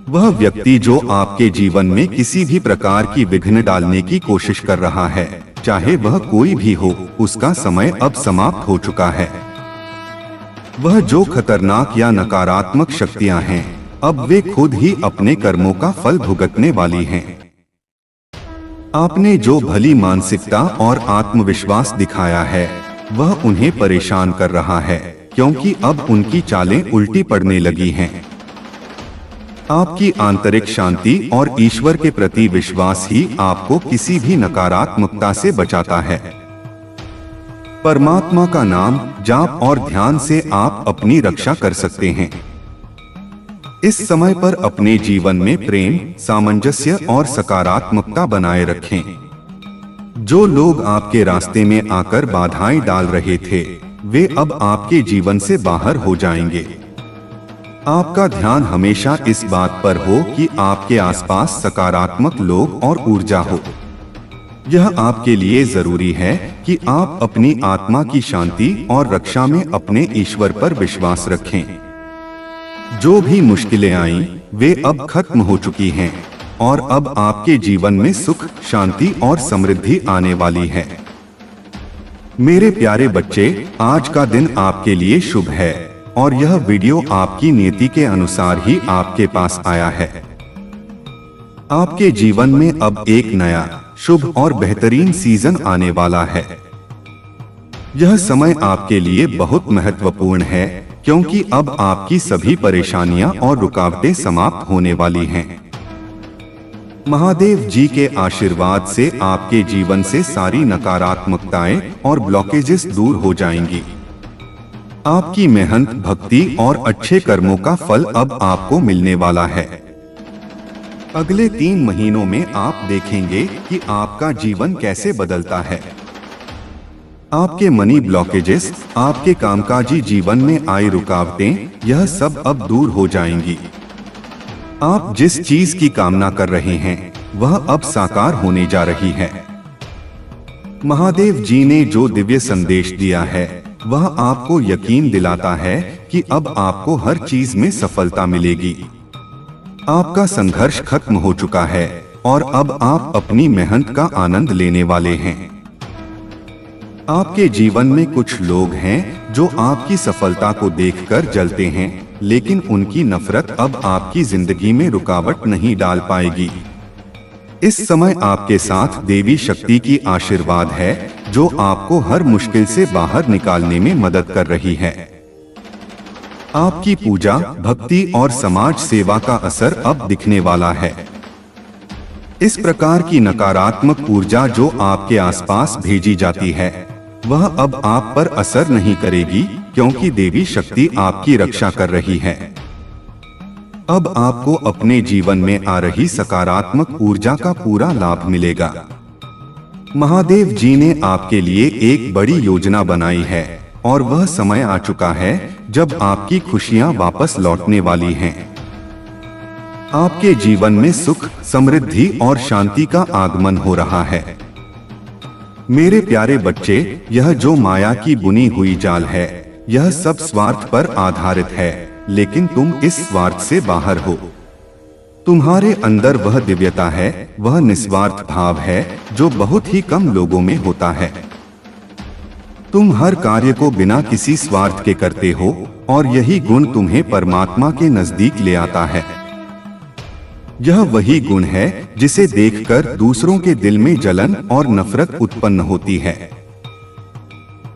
वह व्यक्ति जो आपके जीवन में किसी भी प्रकार की विघ्न डालने की कोशिश कर रहा है, चाहे वह कोई भी हो, उसका समय अब समाप्त हो चुका है। वह जो खतरनाक या नकारात्मक शक्तियां हैं, अब वे खुद ही अपने कर्मों का फल भुगतने वाली हैं। आपने जो भली मानसिकता और आत्मविश्वास दिखाया है, वह उन्हें परेशान कर रहा है, क्योंकि अब उनकी चालें उल्टी पड़ने लगी हैं। आपकी आंतरिक शांति और ईश्वर के प्रति विश्वास ही आपको किसी भी नकारात्मकता से बचाता है। परमात्मा का नाम, जाप और ध्यान से आप अपनी रक्षा कर सकते हैं। इस समय पर अपने जीवन में प्रेम, सामंजस्य और सकारात्मकता बनाए रखें। जो लोग आपके रास्ते में आकर बाधाएं डाल रहे थे, वे अब आपके जीवन से बाहर हो जाएंगे। आपका ध्यान हमेशा इस बात पर हो कि आपके आसपास सकारात्मक लोग और ऊर्जा हो। यह आपके लिए जरूरी है कि आप अपनी आत्मा की शांति और रक्षा में अपने ईश्वर पर विश्वास रखें। जो भी मुश्किलें आईं, वे अब खत्म हो चुकी हैं और अब आपके जीवन में सुख, शांति और समृद्धि आने वाली है। मेरे प्यारे बच्चे, आज का दिन आपके लिए शुभ है और यह वीडियो आपकी नियति के अनुसार ही आपके पास आया है। आपके जीवन में अब एक नया, शुभ और बेहतरीन सीजन आने वाला है। यह समय आपके लिए बहुत महत्वपूर्ण है, क्योंकि अब आपकी सभी परेशानियां और रुकावटें समाप्त होने वाली हैं। महादेव जी के आशीर्वाद से आपके जीवन से सारी नकारात्मकताएं और ब्लॉकेजेस दूर हो जाएंगी। आपकी मेहनत, भक्ति और अच्छे कर्मों का फल अब आपको मिलने वाला है। अगले 3 महीनों में आप देखेंगे कि आपका जीवन कैसे बदलता है। आपके मनी ब्लॉकेजेस, आपके कामकाजी जीवन में आई रुकावटें, यह सब अब दूर हो जाएंगी। आप जिस चीज की कामना कर रहे हैं, वह अब साकार होने जा रही है। महादेव जी ने जो दिव्य संदेश दिया है, वह आपको यकीन दिलाता है कि अब आपको हर चीज में सफलता मिलेगी। आपका संघर्ष खत्म हो चुका है और अब आप अपनी मेहनत का आनंद लेने वाले हैं। आपके जीवन में कुछ लोग हैं जो आपकी सफलता को देखकर जलते हैं, लेकिन उनकी नफरत अब आपकी जिंदगी में रुकावट नहीं डाल पाएगी। इस समय आपके साथ देवी शक्ति की आशीर्वाद है, जो आपको हर मुश्किल से बाहर निकालने में मदद कर रही है। आपकी पूजा, भक्ति और समाज सेवा का असर अब दिखने वाला है। इस प्रकार की नकारात्मक ऊर्जा जो आपके आसपास भेजी जाती है वह अब आप पर असर नहीं करेगी, क्योंकि देवी शक्ति आपकी रक्षा कर रही है। अब आपको अपने जीवन में आ रही सकारात्मक ऊर्जा का पूरा लाभ मिलेगा। महादेव जी ने आपके लिए एक बड़ी योजना बनाई है और वह समय आ चुका है जब आपकी खुशियां वापस लौटने वाली हैं। आपके जीवन में सुख, समृद्धि और शांति का आगमन हो रहा है। मेरे प्यारे बच्चे, यह जो माया की बुनी हुई जाल है यह सब स्वार्थ पर आधारित है, लेकिन तुम इस स्वार्थ से बाहर हो। तुम्हारे अंदर वह दिव्यता है, वह निस्वार्थ भाव है जो बहुत ही कम लोगों में होता है। तुम हर कार्य को बिना किसी स्वार्थ के करते हो और यही गुण तुम्हें परमात्मा के नजदीक ले आता है। यह वही गुण है जिसे देखकर दूसरों के दिल में जलन और नफरत उत्पन्न होती है।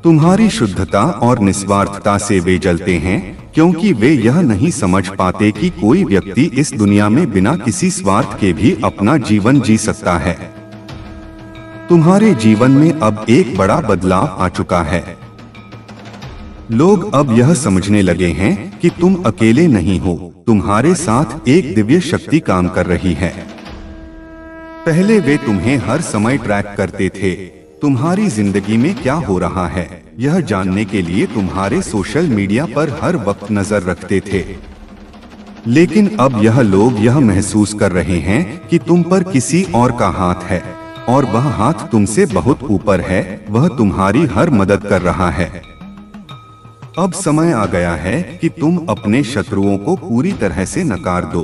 तुम्हारी शुद्धता और निस्वार्थता से वे जलते हैं, क्योंकि वे यह नहीं समझ पाते कि कोई व्यक्ति इस दुनिया में बिना किसी स्वार्थ के भी अपना जीवन जी सकता है। तुम्हारे जीवन में अब एक बड़ा बदलाव आ चुका है। लोग अब यह समझने लगे हैं कि तुम अकेले नहीं हो, तुम्हारे साथ एक दिव्य शक्ति काम कर रही है। पहले वे तुम्हें हर समय ट्रैक करते थे, तुम्हारी जिंदगी में क्या हो रहा है यह जानने के लिए तुम्हारे सोशल मीडिया पर हर वक्त नजर रखते थे। लेकिन अब यह लोग यह महसूस कर रहे हैं कि तुम पर किसी और का हाथ है, और वह हाथ तुमसे बहुत ऊपर है, वह तुम्हारी हर मदद कर रहा है। अब समय आ गया है कि तुम अपने शत्रुओं को पूरी तरह से नकार दो।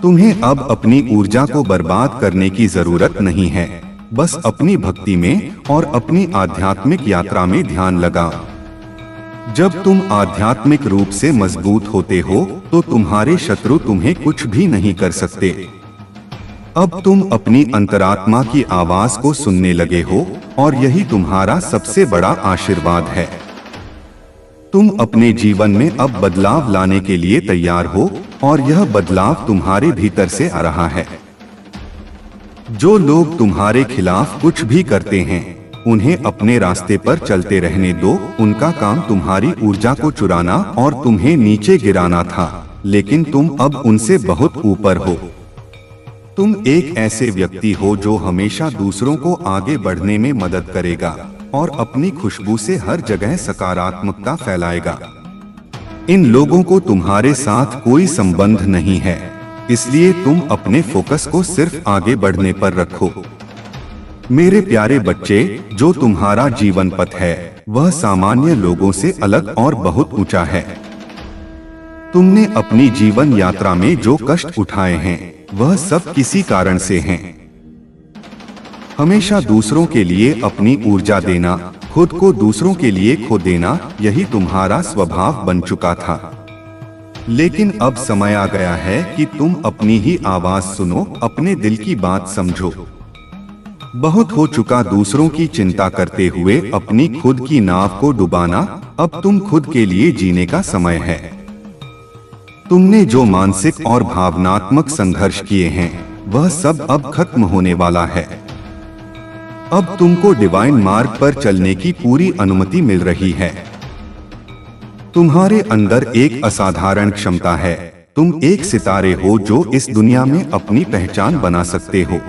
तुम्हें अब अपनी ऊर्जा को बर्बाद करने की जरूरत नहीं है, बस अपनी भक्ति में और अपनी आध्यात्मिक यात्रा में ध्यान लगाओ। जब तुम आध्यात्मिक रूप से मजबूत होते हो तो तुम्हारे शत्रु तुम्हें कुछ भी नहीं कर सकते। अब तुम अपनी अंतरात्मा की आवाज को सुनने लगे हो और यही तुम्हारा सबसे बड़ा आशीर्वाद है। तुम अपने जीवन में अब बदलाव लाने के लिए तैयार हो और यह बदलाव तुम्हारे भीतर से आ रहा है। जो लोग तुम्हारे खिलाफ कुछ भी करते हैं उन्हें अपने रास्ते पर चलते रहने दो। उनका काम तुम्हारी ऊर्जा को चुराना और तुम्हें नीचे गिराना था, लेकिन तुम अब उनसे बहुत ऊपर हो। तुम एक ऐसे व्यक्ति हो जो हमेशा दूसरों को आगे बढ़ने में मदद करेगा और अपनी खुशबू से हर जगह सकारात्मकता फैलाएगा। इन लोगों को तुम्हारे साथ कोई संबंध नहीं है, इसलिए तुम अपने फोकस को सिर्फ आगे बढ़ने पर रखो। मेरे प्यारे बच्चे, जो तुम्हारा जीवन पथ है वह सामान्य लोगों से अलग और बहुत ऊंचा है। तुमने अपनी जीवन यात्रा में जो कष्ट उठाए हैं वह सब किसी कारण से हैं। हमेशा दूसरों के लिए अपनी ऊर्जा देना, खुद को दूसरों के लिए खो देना, यही तुम्हारा स्वभाव बन चुका था। लेकिन अब समय आ गया है कि तुम अपनी ही आवाज सुनो, अपने दिल की बात समझो। बहुत हो चुका दूसरों की चिंता करते हुए अपनी खुद की नाव को डुबाना। अब तुम खुद के लिए जीने का समय है। तुमने जो मानसिक और भावनात्मक संघर्ष किए हैं वह सब अब खत्म होने वाला है। अब तुमको डिवाइन मार्ग पर चलने की पूरी अनुमति मिल रही है। तुम्हारे अंदर एक असाधारण क्षमता है। तुम एक सितारे हो जो इस दुनिया में अपनी पहचान बना सकते हो।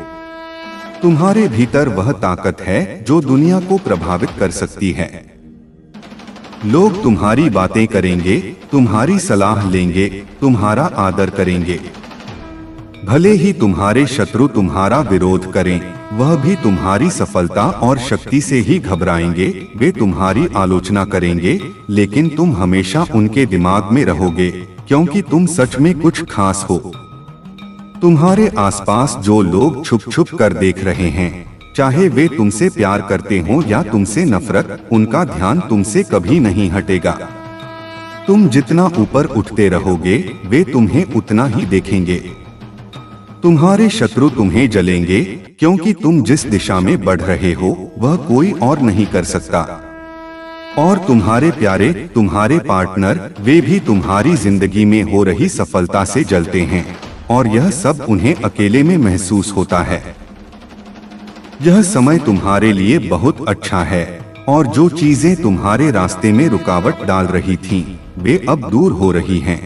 तुम्हारे भीतर वह ताकत है जो दुनिया को प्रभावित कर सकती है। लोग तुम्हारी बातें करेंगे, तुम्हारी सलाह लेंगे, तुम्हारा आदर करेंगे। भले ही तुम्हारे शत्रु तुम्हारा विरोध करें, वह भी तुम्हारी सफलता और शक्ति से ही घबराएंगे। वे तुम्हारी आलोचना करेंगे, लेकिन तुम हमेशा उनके दिमाग में रहोगे, क्योंकि तुम सच में कुछ खास हो। तुम्हारे आसपास जो लोग छुप छुप कर देख रहे हैं, चाहे वे तुमसे प्यार करते हों या तुमसे नफरत, उनका ध्यान तुमसे कभी नहीं हटेगा। तुम जितना ऊपर उठते रहोगे वे तुम्हें उतना ही देखेंगे। तुम्हारे शत्रु तुम्हें जलेंगे, क्योंकि तुम जिस दिशा में बढ़ रहे हो वह कोई और नहीं कर सकता। और तुम्हारे प्यारे, तुम्हारे पार्टनर, वे भी तुम्हारी जिंदगी में हो रही सफलता से जलते हैं। और यह सब उन्हें अकेले में महसूस होता है। यह समय तुम्हारे लिए बहुत अच्छा है और जो चीजें तुम्हारे रास्ते में रुकावट डाल रही थीं, वे अब दूर हो रही हैं।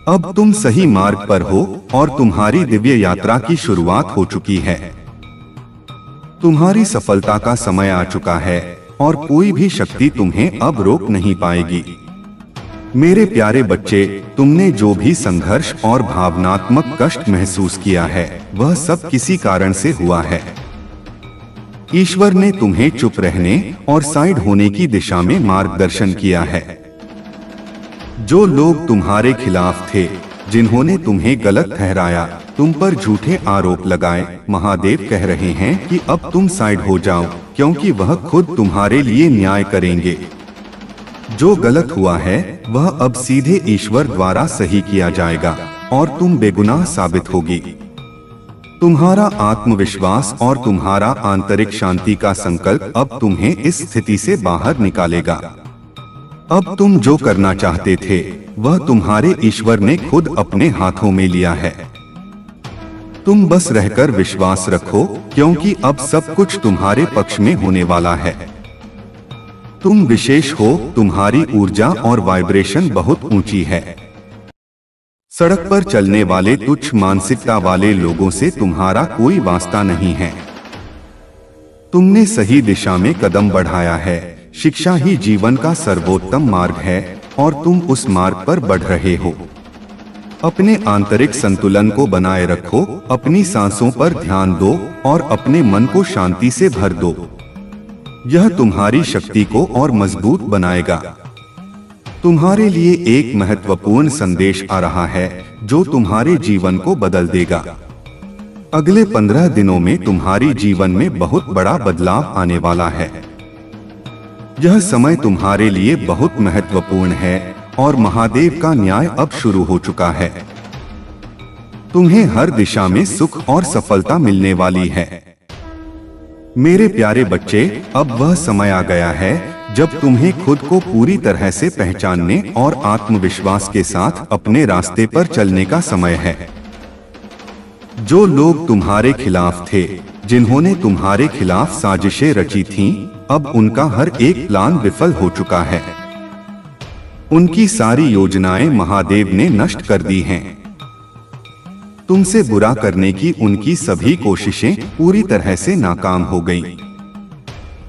अब तुम सही मार्ग पर हो और तुम्हारी दिव्य यात्रा की शुरुआत हो चुकी है। तुम्हारी सफलता का समय आ चुका है और कोई भी शक्ति तुम्हें अब रोक नहीं पाएगी। मेरे प्यारे बच्चे, तुमने जो भी संघर्ष और भावनात्मक कष्ट महसूस किया है, वह सब किसी कारण से हुआ है। ईश्वर ने तुम्हें चुप रहने और साइड होने की दिशा में मार्गदर्शन किया है। जो लोग तुम्हारे खिलाफ थे, जिन्होंने तुम्हें गलत ठहराया, तुम पर झूठे आरोप लगाए, महादेव कह रहे हैं कि अब तुम साइड हो जाओ, क्योंकि वह खुद तुम्हारे लिए न्याय करेंगे। जो गलत हुआ है वह अब सीधे ईश्वर द्वारा सही किया जाएगा और तुम बेगुनाह साबित होगी। तुम्हारा आत्मविश्वास और तुम्हारा आंतरिक शांति का संकल्प अब तुम्हें इस स्थिति से बाहर निकालेगा। अब तुम जो करना चाहते थे, वह तुम्हारे ईश्वर ने खुद अपने हाथों में लिया है। तुम बस रहकर विश्वास रखो, क्योंकि अब सब कुछ तुम्हारे पक्ष में होने वाला है। तुम विशेष हो, तुम्हारी ऊर्जा और वाइब्रेशन बहुत ऊंची है। सड़क पर चलने वाले तुच्छ मानसिकता वाले लोगों से तुम्हारा कोई वास्ता नहीं है। तुमने सही दिशा में कदम बढ़ाया है। शिक्षा ही जीवन का सर्वोत्तम मार्ग है और तुम उस मार्ग पर बढ़ रहे हो। अपने आंतरिक संतुलन को बनाए रखो, अपनी सांसों पर ध्यान दो और अपने मन को शांति से भर दो। यह तुम्हारी शक्ति को और मजबूत बनाएगा। तुम्हारे लिए एक महत्वपूर्ण संदेश आ रहा है जो तुम्हारे जीवन को बदल देगा। अगले 15 दिनों में तुम्हारी जीवन में बहुत बड़ा बदलाव आने वाला है। यह समय तुम्हारे लिए बहुत महत्वपूर्ण है और महादेव का न्याय अब शुरू हो चुका है। तुम्हें हर दिशा में सुख और सफलता मिलने वाली है। मेरे प्यारे बच्चे, अब वह समय आ गया है जब तुम्हें खुद को पूरी तरह से पहचानने और आत्मविश्वास के साथ अपने रास्ते पर चलने का समय है। जो लोग तुम्हारे खिलाफ थे, जिन्होंने तुम्हारे खिलाफ साजिशें रची थीं, अब उनका हर एक प्लान विफल हो चुका है। उनकी सारी योजनाएं महादेव ने नष्ट कर दी हैं। तुमसे बुरा करने की उनकी सभी कोशिशें पूरी तरह से नाकाम हो गईं।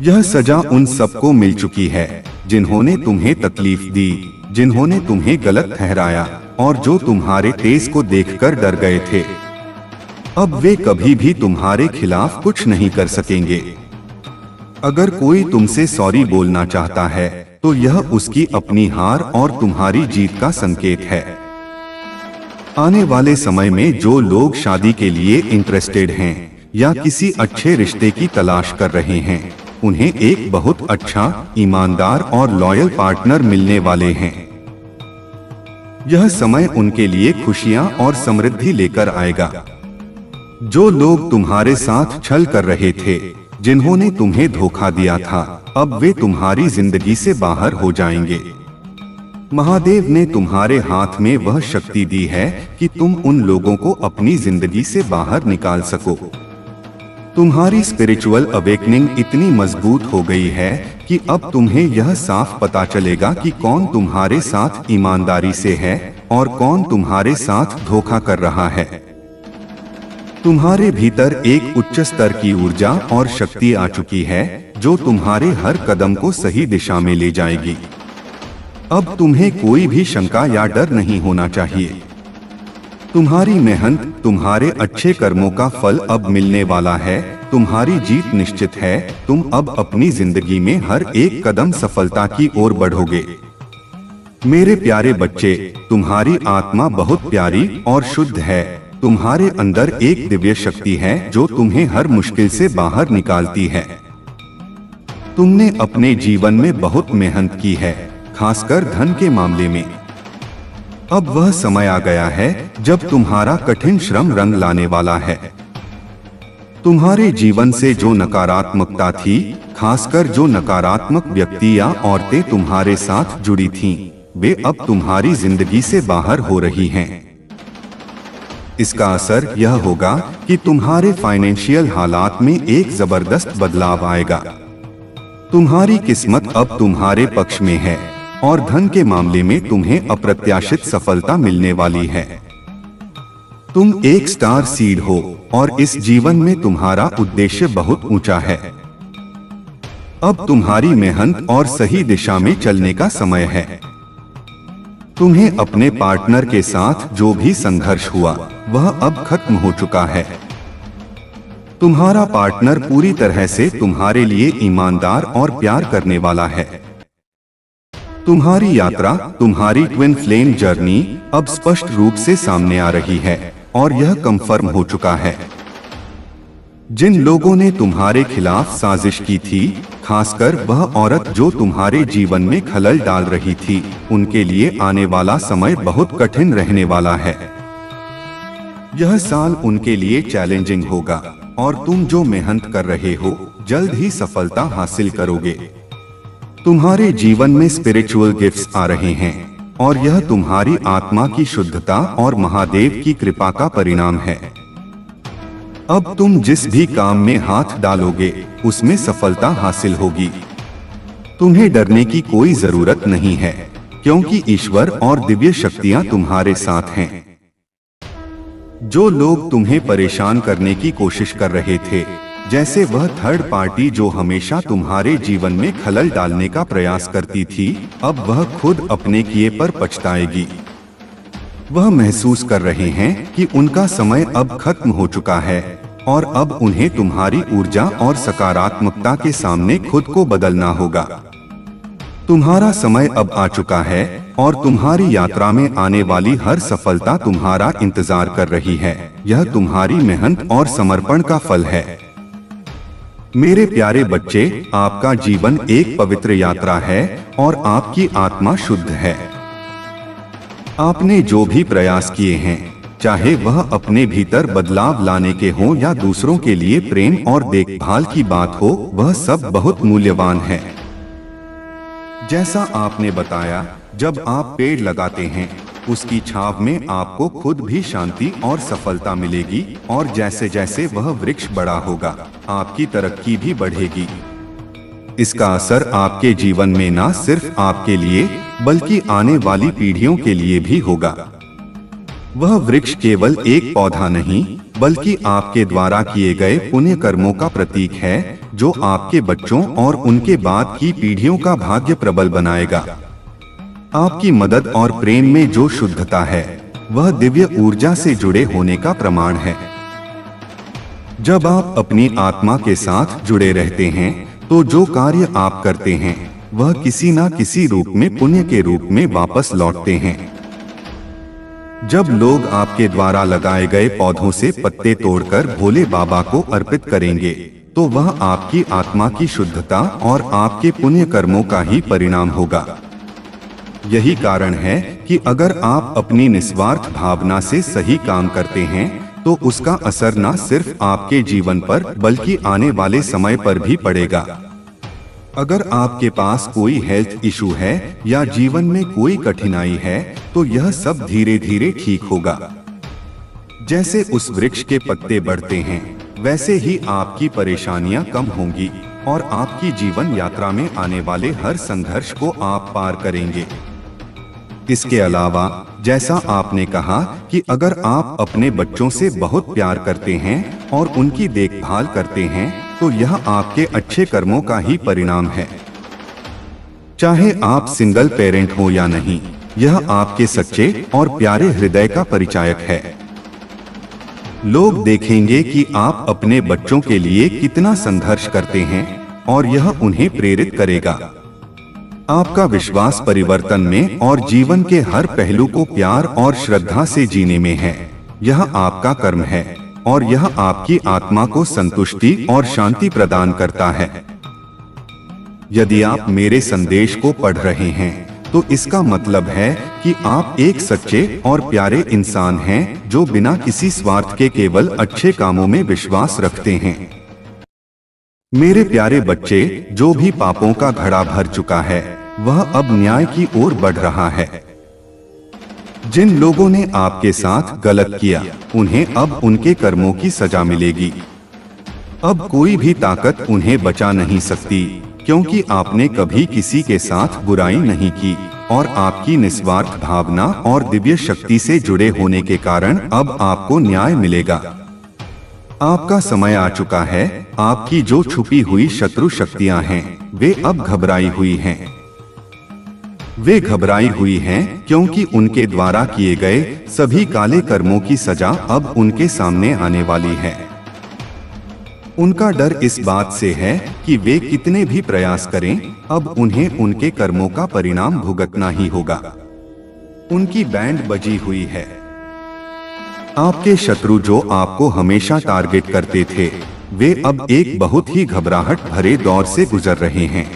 यह सजा उन सबको मिल चुकी है जिन्होंने तुम्हें तकलीफ दी, जिन्होंने तुम्हें गलत ठहराया और जो तुम्हारे तेज को देखकर डर गए थे। अब वे कभी भी तुम्हारे खिलाफ कुछ नहीं कर सकेंगे। अगर कोई तुमसे सॉरी बोलना चाहता है तो यह उसकी अपनी हार और तुम्हारी जीत का संकेत है। आने वाले समय में जो लोग शादी के लिए इंटरेस्टेड हैं या किसी अच्छे रिश्ते की तलाश कर रहे हैं, उन्हें एक बहुत अच्छा, ईमानदार और लॉयल पार्टनर मिलने वाले हैं। यह समय उनके लिए खुशियां और समृद्धि लेकर आएगा। जो लोग तुम्हारे साथ छल कर रहे थे, जिन्होंने तुम्हें धोखा दिया था, अब वे तुम्हारी जिंदगी से बाहर हो जाएंगे। महादेव ने तुम्हारे हाथ में वह शक्ति दी है कि तुम उन लोगों को अपनी जिंदगी से बाहर निकाल सको। तुम्हारी स्पिरिचुअल अवेकनिंग इतनी मजबूत हो गई है कि अब तुम्हें यह साफ पता चलेगा कि कौन तुम्हारे साथ ईमानदारी से है और कौन तुम्हारे साथ धोखा कर रहा है। तुम्हारे भीतर एक उच्च स्तर की ऊर्जा और शक्ति आ चुकी है जो तुम्हारे हर कदम को सही दिशा में ले जाएगी। अब तुम्हें कोई भी शंका या डर नहीं होना चाहिए। तुम्हारी मेहनत, तुम्हारे अच्छे कर्मों का फल अब मिलने वाला है। तुम्हारी जीत निश्चित है। तुम अब अपनी जिंदगी में हर एक कदम सफलता की ओर बढ़ोगे। मेरे प्यारे बच्चे, तुम्हारी आत्मा बहुत प्यारी और शुद्ध है। तुम्हारे अंदर एक दिव्य शक्ति है जो तुम्हें हर मुश्किल से बाहर निकालती है। तुमने अपने जीवन में बहुत मेहनत की है, खासकर धन के मामले में। अब वह समय आ गया है जब तुम्हारा कठिन श्रम रंग लाने वाला है। तुम्हारे जीवन से जो नकारात्मकता थी, खासकर जो नकारात्मक व्यक्ति या औरतें तुम्हारे साथ जुड़ी थीं, वे अब तुम्हारी जिंदगी से बाहर हो रही हैं। इसका असर यह होगा कि तुम्हारे फाइनेंशियल हालात में एक जबरदस्त बदलाव आएगा। तुम्हारी किस्मत अब तुम्हारे पक्ष में है और धन के मामले में तुम्हें अप्रत्याशित सफलता मिलने वाली है। तुम एक स्टार सीड हो और इस जीवन में तुम्हारा उद्देश्य बहुत ऊंचा है। अब तुम्हारी मेहनत और सही दिशा में चलने का समय है। तुम्हें अपने पार्टनर के साथ जो भी संघर्ष हुआ वह अब खत्म हो चुका है। तुम्हारा पार्टनर पूरी तरह से तुम्हारे लिए ईमानदार और प्यार करने वाला है। तुम्हारी यात्रा, तुम्हारी ट्विन फ्लेम जर्नी अब स्पष्ट रूप से सामने आ रही है और यह कंफर्म हो चुका है। जिन लोगों ने तुम्हारे खिलाफ साजिश की थी, खासकर वह औरत जो तुम्हारे जीवन में खलल डाल रही थी, उनके लिए आने वाला समय बहुत कठिन रहने वाला है। यह साल उनके लिए चैलेंजिंग होगा और तुम जो मेहनत कर रहे हो जल्द ही सफलता हासिल करोगे। तुम्हारे जीवन में स्पिरिचुअल गिफ्ट्स आ रहे हैं और यह तुम्हारी आत्मा की शुद्धता और महादेव की कृपा का परिणाम है। अब तुम जिस भी काम में हाथ डालोगे उसमें सफलता हासिल होगी। तुम्हें डरने की कोई जरूरत नहीं है, क्योंकि ईश्वर और दिव्य शक्तियां तुम्हारे साथ हैं। जो लोग तुम्हें परेशान करने की कोशिश कर रहे थे, जैसे वह थर्ड पार्टी जो हमेशा तुम्हारे जीवन में खलल डालने का प्रयास करती थी, अब वह खुद अपने किए पर पछताएगी। वह महसूस कर रहे हैं कि उनका समय अब खत्म हो चुका है और अब उन्हें तुम्हारी ऊर्जा और सकारात्मकता के सामने खुद को बदलना होगा। तुम्हारा समय अब आ चुका है और तुम्हारी यात्रा में आने वाली हर सफलता तुम्हारा इंतजार कर रही है। यह तुम्हारी मेहनत और समर्पण का फल है। मेरे प्यारे बच्चे, आपका जीवन एक पवित्र यात्रा है और आपकी आत्मा शुद्ध है। आपने जो भी प्रयास किए हैं, चाहे वह अपने भीतर बदलाव लाने के हों या दूसरों के लिए प्रेम और देखभाल की बात हो, वह सब बहुत मूल्यवान है। जैसा आपने बताया, जब आप पेड़ लगाते हैं, उसकी छांव में आपको खुद भी शांति और सफलता मिलेगी और जैसे जैसे वह वृक्ष बड़ा होगा, आपकी तरक्की भी बढ़ेगी। इसका असर आपके जीवन में न सिर्फ आपके लिए बल्कि आने वाली पीढ़ियों के लिए भी होगा। वह वृक्ष केवल एक पौधा नहीं, बल्कि आपके द्वारा किए गए पुण्य कर्मों का प्रतीक है, जो आपके बच्चों और उनके बाद की पीढ़ियों का भाग्य प्रबल बनाएगा। आपकी मदद और प्रेम में जो शुद्धता है, वह दिव्य ऊर्जा से जुड़े होने का प्रमाण है। जब आप अपनी आत्मा के साथ जुड़े रहते हैं, तो जो कार्य आप करते हैं, वह किसी न किसी रूप में पुण्य के रूप में वापस लौटते हैं। जब लोग आपके द्वारा लगाए गए पौधों से पत्ते तोड़कर भोले बाबा को अर्पित करेंगे, तो वह आपकी आत्मा की शुद्धता और आपके पुण्य कर्मों का ही परिणाम होगा। यही कारण है कि अगर आप अपनी निस्वार्थ भावना से सही काम करते हैं, तो उसका असर न सिर्फ आपके जीवन पर बल्कि आने वाले समय पर भी पड़ेगा। अगर आपके पास कोई हेल्थ इशू है या जीवन में कोई कठिनाई है, तो यह सब धीरे धीरे ठीक होगा। जैसे उस वृक्ष के पत्ते बढ़ते हैं, वैसे ही आपकी परेशानियां कम होंगी और आपकी जीवन यात्रा में आने वाले हर संघर्ष को आप पार करेंगे। इसके अलावा, जैसा आपने कहा कि अगर आप अपने बच्चों से बहुत प्यार करते हैं और उनकी देखभाल करते हैं, तो यह आपके अच्छे कर्मों का ही परिणाम है। चाहे आप सिंगल पेरेंट हो या नहीं, यह आपके सच्चे और प्यारे हृदय का परिचायक है। लोग देखेंगे कि आप अपने बच्चों के लिए कितना संघर्ष करते हैं और यह उन्हें प्रेरित करेगा। आपका विश्वास परिवर्तन में और जीवन के हर पहलू को प्यार और श्रद्धा से जीने में है। यह आपका कर्म है और यह आपकी आत्मा को संतुष्टि और शांति प्रदान करता है। यदि आप मेरे संदेश को पढ़ रहे हैं, तो इसका मतलब है कि आप एक सच्चे और प्यारे इंसान हैं, जो बिना किसी स्वार्थ के केवल अच्छे कामों में विश्वास रखते हैं। मेरे प्यारे बच्चे, जो भी पापों का घड़ा भर चुका है, वह अब न्याय की ओर बढ़ रहा है। जिन लोगों ने आपके साथ गलत किया, उन्हें अब उनके कर्मों की सजा मिलेगी। अब कोई भी ताकत उन्हें बचा नहीं सकती, क्योंकि आपने कभी किसी के साथ बुराई नहीं की और आपकी निस्वार्थ भावना और दिव्य शक्ति से जुड़े होने के कारण अब आपको न्याय मिलेगा। आपका समय आ चुका है। आपकी जो छुपी हुई शत्रु शक्तियां हैं, वे अब घबराई हुई हैं। वे घबराई हुई हैं क्योंकि उनके द्वारा किए गए सभी काले कर्मों की सजा अब उनके सामने आने वाली है। उनका डर इस बात से है कि वे कितने भी प्रयास करें, अब उन्हें उनके कर्मों का परिणाम भुगतना ही होगा। उनकी बैंड बजी हुई है। आपके शत्रु जो आपको हमेशा टारगेट करते थे, वे अब एक बहुत ही घबराहट भरे दौर से गुजर रहे हैं।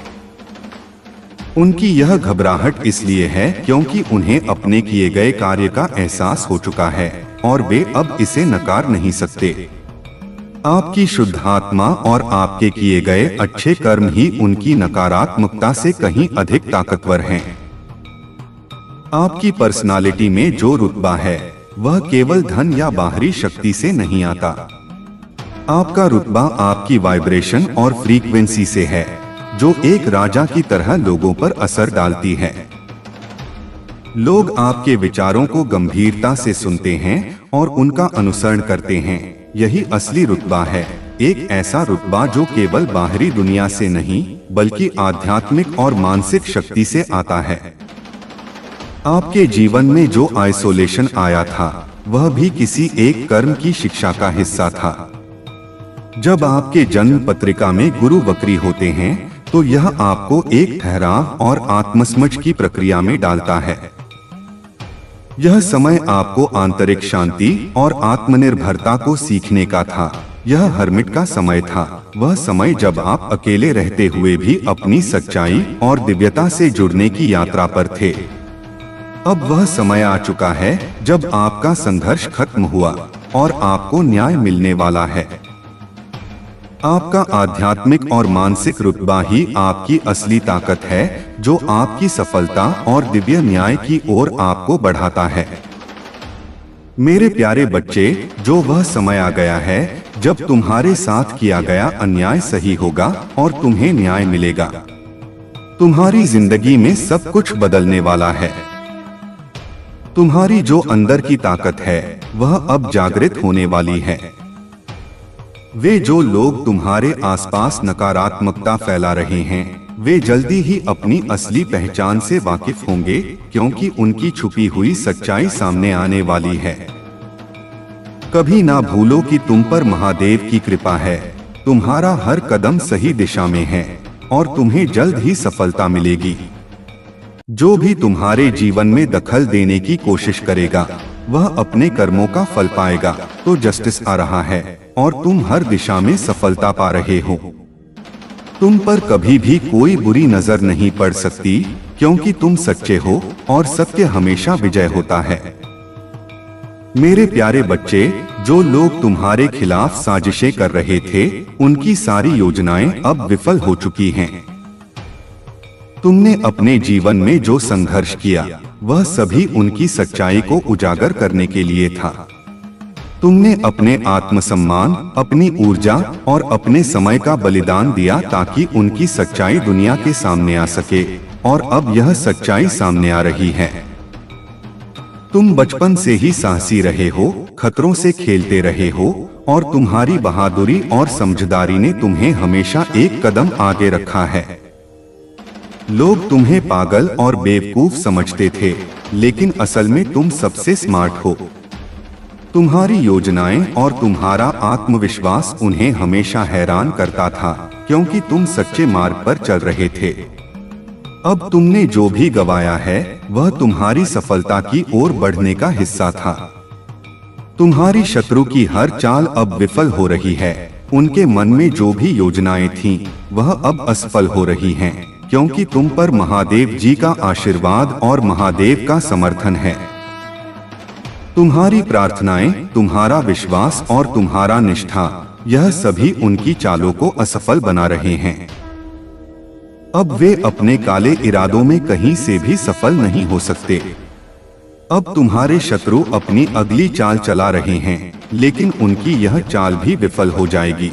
उनकी यह घबराहट इसलिए है क्योंकि उन्हें अपने किए गए कार्य का एहसास हो चुका है और वे अब इसे नकार नहीं सकते। आपकी शुद्ध आत्मा और आपके किए गए अच्छे कर्म ही उनकी नकारात्मकता से कहीं अधिक ताकतवर हैं। आपकी पर्सनालिटी में जो रुतबा है, वह केवल धन या बाहरी शक्ति से नहीं आता। आपका रुतबा आपकी वाइब्रेशन और फ्रीक्वेंसी से है, जो एक राजा की तरह लोगों पर असर डालती है। लोग आपके विचारों को गंभीरता से सुनते हैं और उनका अनुसरण करते हैं। यही असली रुतबा है, एक ऐसा रुतबा जो केवल बाहरी दुनिया से नहीं, बल्कि आध्यात्मिक और मानसिक शक्ति से आता है। आपके जीवन में जो आइसोलेशन आया था, वह भी किसी एक कर्म की शिक्षा का हिस्सा था। जब आपके जन्म पत्रिका में गुरु वक्री होते हैं, तो यह आपको एक ठहराव और आत्मसमझ की प्रक्रिया में डालता है। यह समय आपको आंतरिक शांति और आत्मनिर्भरता को सीखने का था। यह हर्मिट का समय था, वह समय जब आप अकेले रहते हुए भी अपनी सच्चाई और दिव्यता से जुड़ने की यात्रा पर थे। अब वह समय आ चुका है जब आपका संघर्ष खत्म हुआ और आपको न्याय मिलने वाला है। आपका आध्यात्मिक और मानसिक रुतबा ही आपकी असली ताकत है, जो आपकी सफलता और दिव्य न्याय की ओर आपको बढ़ाता है। मेरे प्यारे बच्चे, जो वह समय आ गया है जब तुम्हारे साथ किया गया अन्याय सही होगा और तुम्हें न्याय मिलेगा। तुम्हारी जिंदगी में सब कुछ बदलने वाला है। तुम्हारी जो अंदर की ताकत है, वह अब जागृत होने वाली है। वे जो लोग तुम्हारे आसपास नकारात्मकता फैला रहे हैं, वे जल्दी ही अपनी असली पहचान से वाकिफ होंगे, क्योंकि उनकी छुपी हुई सच्चाई सामने आने वाली है। कभी ना भूलो कि तुम पर महादेव की कृपा है। तुम्हारा हर कदम सही दिशा में है और तुम्हें जल्द ही सफलता मिलेगी। जो भी तुम्हारे जीवन में दखल देने की कोशिश करेगा, वह अपने कर्मों का फल पाएगा। तो जस्टिस आ रहा है और तुम हर दिशा में सफलता पा रहे हो। तुम पर कभी भी कोई बुरी नजर नहीं पड़ सकती, क्योंकि तुम सच्चे हो और सत्य हमेशा विजय होता है। मेरे प्यारे बच्चे, जो लोग तुम्हारे खिलाफ साजिशें कर रहे थे, उनकी सारी योजनाएं अब विफल हो चुकी हैं। तुमने अपने जीवन में जो संघर्ष किया, वह सभी उनकी सच्चाई को उजागर करने के लिए था। तुमने अपने आत्मसम्मान, अपनी ऊर्जा और अपने समय का बलिदान दिया ताकि उनकी सच्चाई दुनिया के सामने आ सके, और अब यह सच्चाई सामने आ रही है। तुम बचपन से ही साहसी रहे हो, खतरों से खेलते रहे हो, और तुम्हारी बहादुरी और समझदारी ने तुम्हें हमेशा एक कदम आगे रखा है। लोग तुम्हें पागल और बेवकूफ समझते थे, लेकिन असल में तुम सबसे स्मार्ट हो। तुम्हारी योजनाएं और तुम्हारा आत्मविश्वास उन्हें हमेशा हैरान करता था, क्योंकि तुम सच्चे मार्ग पर चल रहे थे। अब तुमने जो भी गवाया है, वह तुम्हारी सफलता की ओर बढ़ने का हिस्सा था। तुम्हारी शत्रु की हर चाल अब विफल हो रही है। उनके मन में जो भी योजनाएं थीं, वह अब असफल हो रही हैं, क्योंकि तुम पर महादेव जी का आशीर्वाद और महादेव का समर्थन है। तुम्हारी प्रार्थनाएं, तुम्हारा विश्वास और तुम्हारा निष्ठा, यह सभी उनकी चालों को असफल बना रहे हैं। अब वे अपने काले इरादों में कहीं से भी सफल नहीं हो सकते। अब तुम्हारे शत्रु अपनी अगली चाल चला रहे हैं, लेकिन उनकी यह चाल भी विफल हो जाएगी।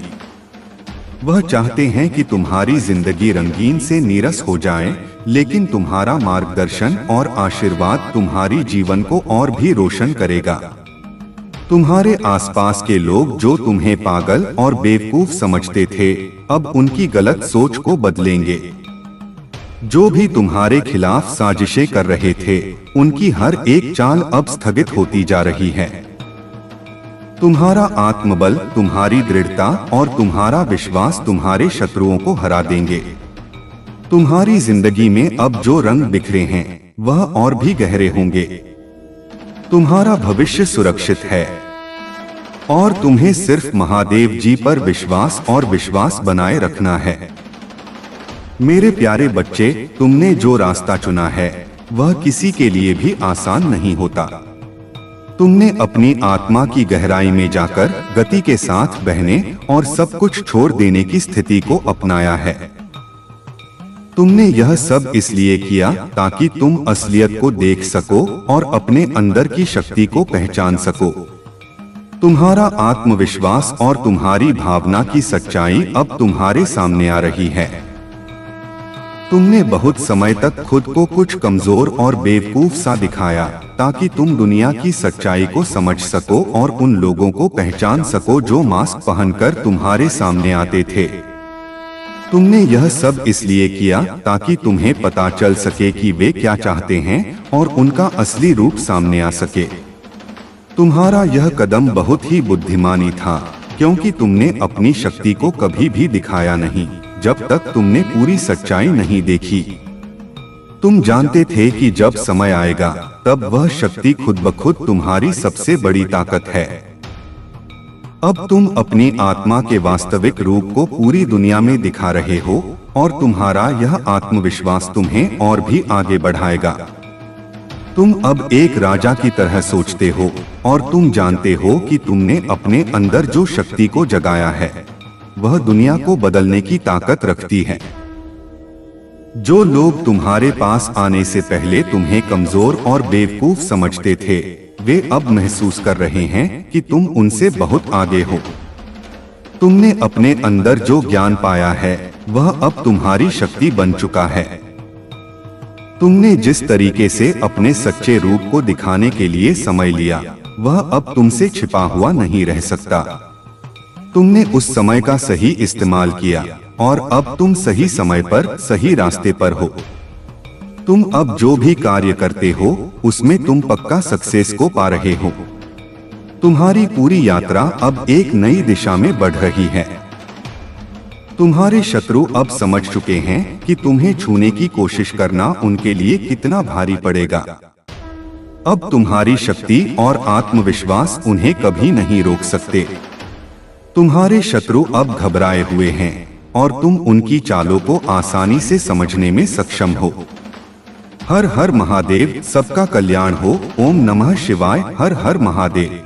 वह चाहते हैं कि तुम्हारी जिंदगी रंगीन से नीरस हो जाए, लेकिन तुम्हारा मार्गदर्शन और आशीर्वाद तुम्हारी जीवन को और भी रोशन करेगा। तुम्हारे आसपास के लोग जो तुम्हें पागल और बेवकूफ समझते थे, अब उनकी गलत सोच को बदलेंगे। जो भी तुम्हारे खिलाफ साजिशें कर रहे थे, उनकी हर एक चाल अब स्थगित होती जा रही है। तुम्हारा आत्मबल, तुम्हारी दृढ़ता और तुम्हारा विश्वास तुम्हारे शत्रुओं को हरा देंगे। तुम्हारी जिंदगी में अब जो रंग बिखरे हैं, वह और भी गहरे होंगे। तुम्हारा भविष्य सुरक्षित है और तुम्हें सिर्फ महादेव जी पर विश्वास और विश्वास बनाए रखना है। मेरे प्यारे बच्चे, तुमने जो रास्ता चुना है, वह किसी के लिए भी आसान नहीं होता। तुमने अपनी आत्मा की गहराई में जाकर गति के साथ बहने और सब कुछ छोड़ देने की स्थिति को अपनाया है। तुमने यह सब इसलिए किया ताकि तुम असलियत को देख सको और अपने अंदर की शक्ति को पहचान सको। तुम्हारा आत्मविश्वास और तुम्हारी भावना की सच्चाई अब तुम्हारे सामने आ रही है। तुमने बहुत समय तक खुद को कुछ कमजोर और बेवकूफ सा दिखाया ताकि तुम दुनिया की सच्चाई को समझ सको और उन लोगों को पहचान सको जो मास्क पहनकर तुम्हारे सामने आते थे। तुमने यह सब इसलिए किया ताकि तुम्हें पता चल सके कि वे क्या चाहते हैं और उनका असली रूप सामने आ सके। तुम्हारा यह कदम बहुत ही बुद्धिमानी था, क्योंकि तुमने अपनी शक्ति को कभी भी दिखाया नहीं जब तक तुमने पूरी सच्चाई नहीं देखी। तुम जानते थे कि जब समय आएगा तब वह शक्ति खुद ब खुद तुम्हारी सबसे बड़ी ताकत है। अब तुम अपनी आत्मा के वास्तविक रूप को पूरी दुनिया में दिखा रहे हो और तुम्हारा यह आत्मविश्वास तुम्हें और भी आगे बढ़ाएगा। तुम अब एक राजा की तरह सोचते हो और तुम जानते हो कि तुमने अपने अंदर जो शक्ति को जगाया है, वह दुनिया को बदलने की ताकत रखती है। जो लोग तुम्हारे पास आने से पहले तुम्हें कमजोर और बेवकूफ समझते थे, वे अब महसूस कर रहे हैं कि तुम उनसे बहुत आगे हो। तुमने अपने अंदर जो ज्ञान पाया है, वह अब तुम्हारी शक्ति बन चुका है। तुमने जिस तरीके से अपने सच्चे रूप को दिखाने के लिए समय लिया, वह अब तुमसे छिपा हुआ नहीं रह सकता। तुमने उस समय का सही इस्तेमाल किया और अब तुम सही समय पर सही रास्ते पर हो। तुम अब जो भी कार्य करते हो, उसमें तुम पक्का सक्सेस को पा रहे हो। तुम्हारी पूरी यात्रा अब एक नई दिशा में बढ़ रही है। तुम्हारे शत्रु अब समझ चुके हैं कि तुम्हें छूने की कोशिश करना उनके लिए कितना भारी पड़ेगा। अब तुम्हारी शक्ति और आत्मविश्वास उन्हें कभी नहीं रोक सकते। तुम्हारे शत्रु अब घबराए हुए हैं और तुम उनकी चालों को आसानी से समझने में सक्षम हो। हर हर महादेव, सबका कल्याण हो। ओम नमः शिवाय। हर हर महादेव।